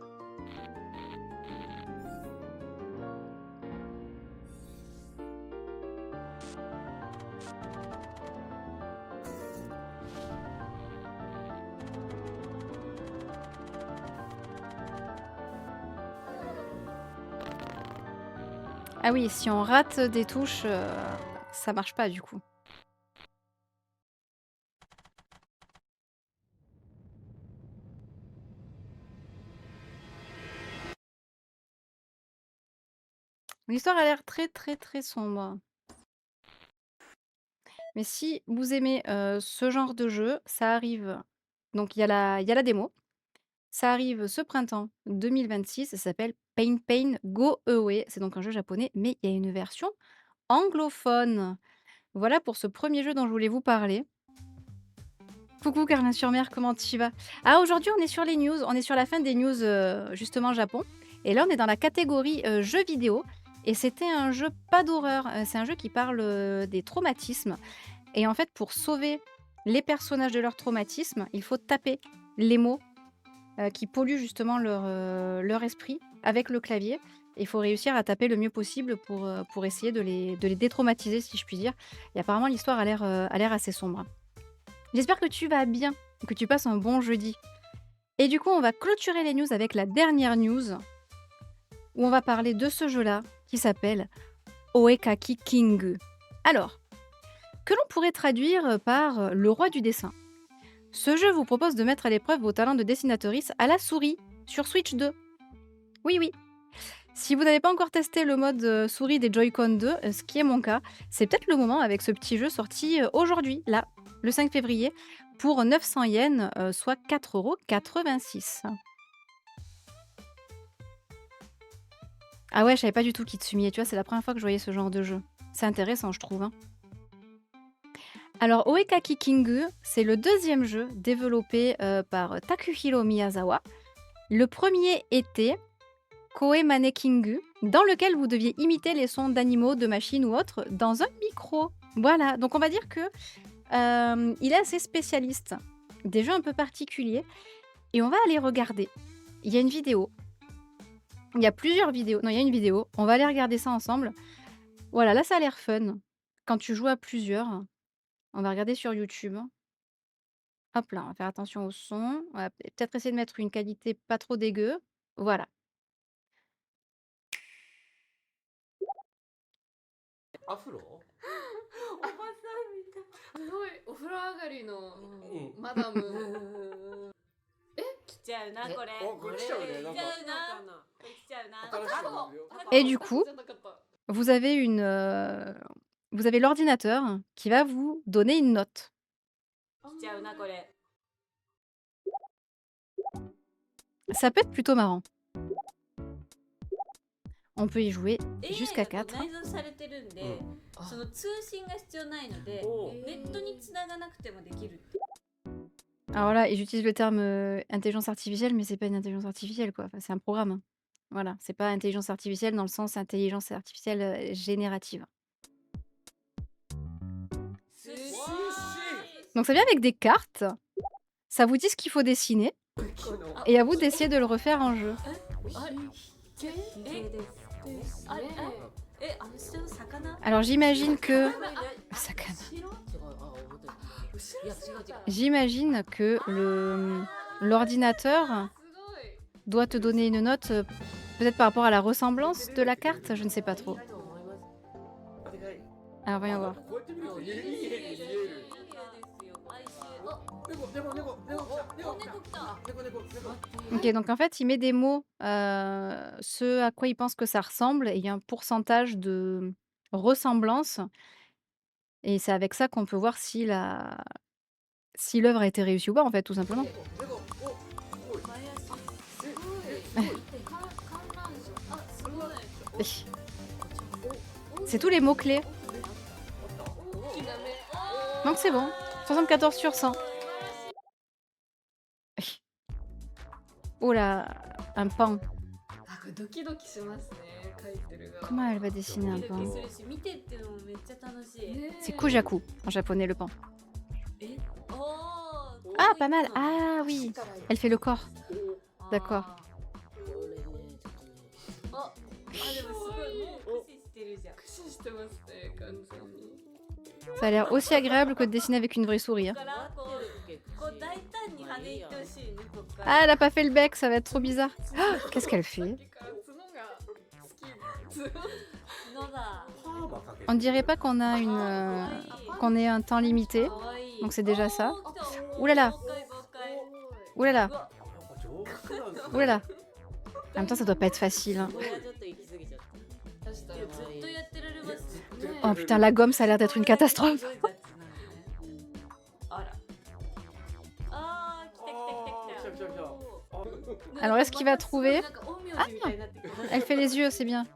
Ah oui, si on rate des touches, ça marche pas du coup. L'histoire a l'air très, très, très sombre. Mais si vous aimez, ce genre de jeu, ça arrive donc il y a la démo. Ça arrive ce printemps 2026, ça s'appelle Pain Pain Go Away. C'est donc un jeu japonais, mais il y a une version anglophone. Voilà pour ce premier jeu dont je voulais vous parler. Coucou Carlin-sur-Mer, comment tu vas? Ah, aujourd'hui, on est sur les news, on est sur la fin des news, justement Japon et là, on est dans la catégorie, jeux vidéo et c'était un jeu pas d'horreur, c'est un jeu qui parle, des traumatismes et en fait, pour sauver les personnages de leur traumatisme, il faut taper les mots, qui polluent justement leur esprit avec le clavier. Il faut réussir à taper le mieux possible pour essayer de les détraumatiser, si je puis dire et apparemment l'histoire a l'air assez sombre. J'espère que tu vas bien et que tu passes un bon jeudi. Et du coup, on va clôturer les news avec la dernière news où on va parler de ce jeu-là qui s'appelle Oekaki King. Alors, que l'on pourrait traduire par le roi du dessin. Ce jeu vous propose de mettre à l'épreuve vos talents de dessinatrice à la souris sur Switch 2. Oui, oui. Si vous n'avez pas encore testé le mode souris des Joy-Con 2, ce qui est mon cas, c'est peut-être le moment avec ce petit jeu sorti aujourd'hui, là, le 5 février, pour 900 yens, soit 4,86 €. Ah ouais, je savais pas du tout Kitsumi, tu vois, c'est la première fois que je voyais ce genre de jeu. C'est intéressant, je trouve, hein. Alors, Oekaki Kingu, c'est le deuxième jeu développé par Takuhiro Miyazawa. Le premier était Koemane Kingu, dans lequel vous deviez imiter les sons d'animaux, de machines ou autres dans un micro. Voilà, donc on va dire que il est assez spécialiste des jeux un peu particuliers et on va aller regarder. Il y a une vidéo. Il y a plusieurs vidéos. Non, il y a une vidéo. On va aller regarder ça ensemble. Voilà, là, ça a l'air fun. Quand tu joues à plusieurs, on va regarder sur YouTube. Hop là, on va faire attention au son. On va peut-être essayer de mettre une qualité pas trop dégueu. Voilà. アフロおばさんみたい。すごいお風呂上がりのうんマダム。来ちゃうなこれ。おこれ来ちゃうねなんか来ちゃうな。これ来ちゃうな。新しいの見るよ Et du coup, じゃなかった。 vous avez vous avez l'ordinateur qui va vous donner une note. 来ちゃうなこれ。 Ça peut être plutôt marrant. On peut y jouer jusqu'à AI が 4. 内蔵されてるんで、その通信が必要ないので、おうネットに繋がなくてもできる。 Alors là, et j'utilise le terme intelligence artificielle, mais c'est pas une intelligence artificielle, quoi. Enfin, c'est un programme, hein. Voilà, c'est pas intelligence artificielle dans le sens intelligence artificielle générative. 寿司。 Donc ça vient avec des cartes. Ça vous dit ce qu'il faut dessiner. この Et à vous d'essayer de le refaire en jeu. あれ。あれあの下の魚。 Alors j'imagine que... Sakana. J'imagine que l'ordinateur すごい。 doit te donner une note, peut-être par rapport à la ressemblance de la carte, je ne sais pas trop. あでかい Alors voyons voir. こうやって見るといい絵に見える猫猫猫猫来た猫猫猫 Ok, donc en fait, il met des mots, ce à quoi il pense que ça ressemble, et il y a un pourcentage de ressemblance. Et c'est avec ça qu'on peut voir si l'œuvre a été réussie ou pas, en fait, tout simplement. 猫おおい C'est tous les mots-clés. Donc c'est bon. 74 sur 100. Oh là, un pan. あ、これドキドキしますね。書いてる側。 Comment elle va dessiner un ドキド pan? キするし、見てっていうのもめっちゃ楽しい。ね C'est kujaku en japonais, le pan. おお。 Ah, pas mal. Ah oui. Elle fait le corps. D'accord. あ、でもすごいもう駆使してるじゃん。駆使してますね、完全に。 Ça a l'air aussi agréable que de dessiner avec une vraie souris, hein. だからこう大胆に跳ねいってほしいねこっから。 Ah, elle a pas fait le bec, ça va être trop bizarre. Ah, qu'est-ce qu'elle さっ fait? きから角が好き。角。のだ。 パーマかけて On dirait pas qu'on a qu'on ait un temps limité. かわいい。 Donc c'est déjà ça. おー来た Ouh là là. 豪快豪快。 Ouh là là. うわ やっぱ上手なんだ Ouh là là. En même temps, ça doit pas être facile, hein. これはちょっと行き過ぎちゃった。確かにいやずっとやってられます。 Oh putain, la gomme, ça a l'air d'être une catastrophe. すごい雑なんだねあら。あー来た来た来た来た。来た来た来た Alors, est-ce qu'il va trouver? なんか陰陽師みたいになってくる。 Elle fait les yeux, c'est bien.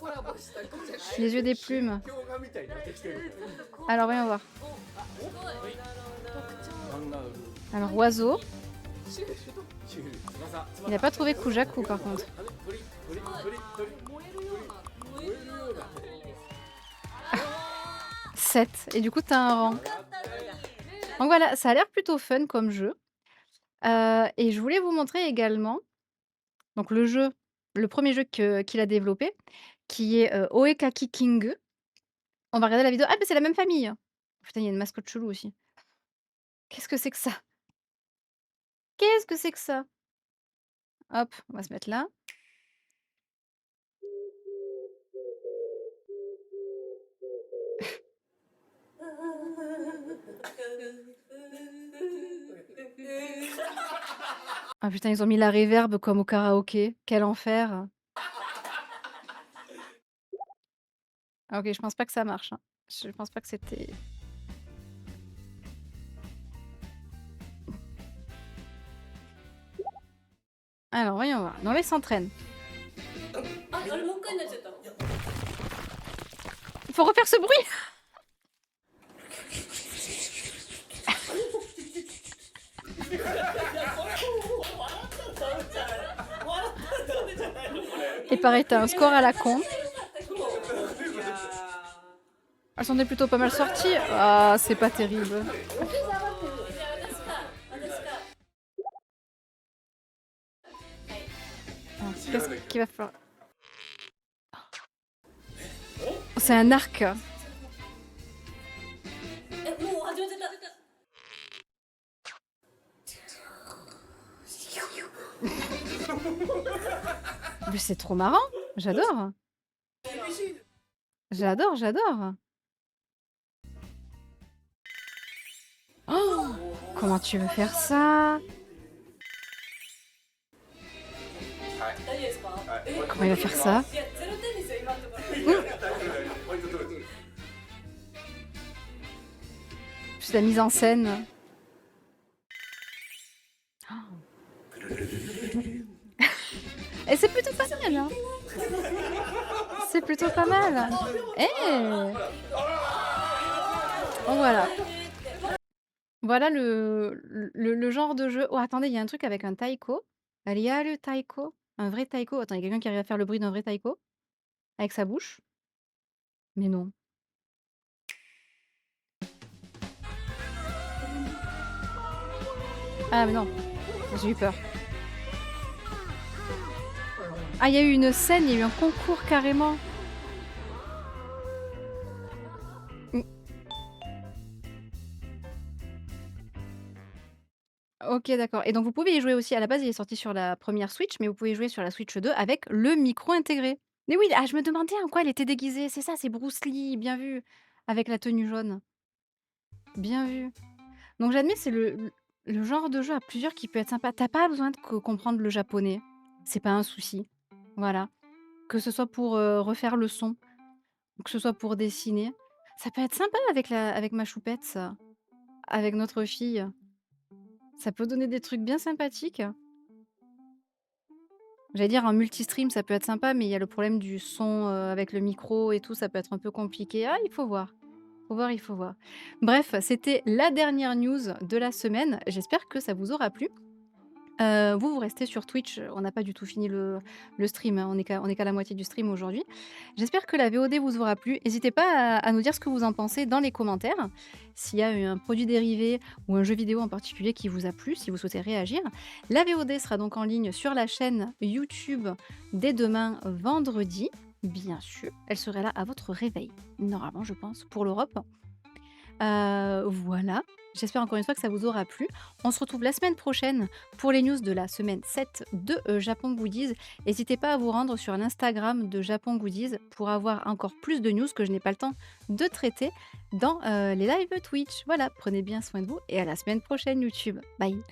コラボした子じゃない。 Les yeux des plumes. 氷河みたいになってきてる Alors, voyons voir. お、すごい。な Alors, oiseau. Il n'a pas trouvé Kujaku par contre. 7. Et du coup, t'as un rang. Donc voilà, ça a l'air plutôt fun comme jeu. Et je voulais vous montrer également donc le premier jeu qu'il a développé, qui est Oekaki King. On va regarder la vidéo. Ah, mais c'est la même famille. Putain, il y a une mascotte chelou aussi. Qu'est-ce que c'est que ça? Qu'est-ce que c'est que ça? Hop, on va se mettre là. Ah putain, ils ont mis la reverb comme au karaoké. Quel enfer. Ah OK, je pense pas que ça marche, hein. Je pense pas que c'était alors voyons voir. Non, là, ils s'entraînent. あ、あれもう一回になっちゃったの Il faut refaire ce bruit! Et pareil, t'as un score à la con. Elles sont plutôt pas mal sorties. Ah, c'est pas terrible. Ah, qu'est-ce qu'il va falloir? Oh, c'est un arc. え、もう始まっちゃった Mais c'est trop marrant. J'adore. J'adore, j'adore. Oh, comment tu veux faire ça? 大丈夫ですか Comment il va faire ça? いや、0点ですよ、今のところ。 C'est la mise en scène. Et c'est plutôt pas mal, hein. C'est plutôt pas mal. Eh! Bon, voilà. Voilà le genre de jeu. Oh, attendez, il y a un truc avec un taiko. Il y a le taiko. Un vrai taiko. Attends, il y a quelqu'un qui arrive à faire le bruit d'un vrai taiko? Avec sa bouche? Mais non. Ah, mais non. J'ai eu peur. Ah, il y a eu une scène, il y a eu un concours carrément. OK, d'accord. Et donc vous pouvez y jouer aussi. À la base, il est sorti sur la première Switch, mais vous pouvez jouer sur la Switch 2 avec le micro intégré. Mais oui, ah, je me demandais en quoi elle était déguisée. C'est ça, c'est Bruce Lee, bien vu, avec la tenue jaune. Bien vu. Donc j'admets, c'est le genre de jeu à plusieurs qui peut être sympa. T'as pas besoin de comprendre le japonais. C'est pas un souci. Voilà. Que ce soit pour refaire le son, ou que ce soit pour dessiner. Ça peut être sympa avec ma choupette, ça. Avec notre fille. Ça peut donner des trucs bien sympathiques. J'allais dire en multistream, ça peut être sympa, mais il y a le problème du son avec le micro et tout, ça peut être un peu compliqué. Ah, il faut voir. Faut voir, il faut voir. Bref, c'était la dernière news de la semaine. J'espère que ça vous aura plu. Vous restez sur Twitch, on n'a pas du tout fini le stream, hein, on est qu'à la moitié du stream aujourd'hui. J'espère que la VOD vous aura plu. N'hésitez pas à nous dire ce que vous en pensez dans les commentaires. S'il y a un produit dérivé ou un jeu vidéo en particulier qui vous a plu, si vous souhaitez réagir. La VOD sera donc en ligne sur la chaîne YouTube dès demain vendredi, bien sûr. Elle serait là à votre réveil, normalement je pense, pour l'Europe. Voilà. J'espère encore une fois que ça vous aura plu. On se retrouve la semaine prochaine pour les news de la semaine 7 de Japon Goodies. N'hésitez pas à vous rendre sur l'Instagram de Japon Goodies pour avoir encore plus de news que je n'ai pas le temps de traiter dans les lives Twitch. Voilà, prenez bien soin de vous et à la semaine prochaine YouTube. Bye.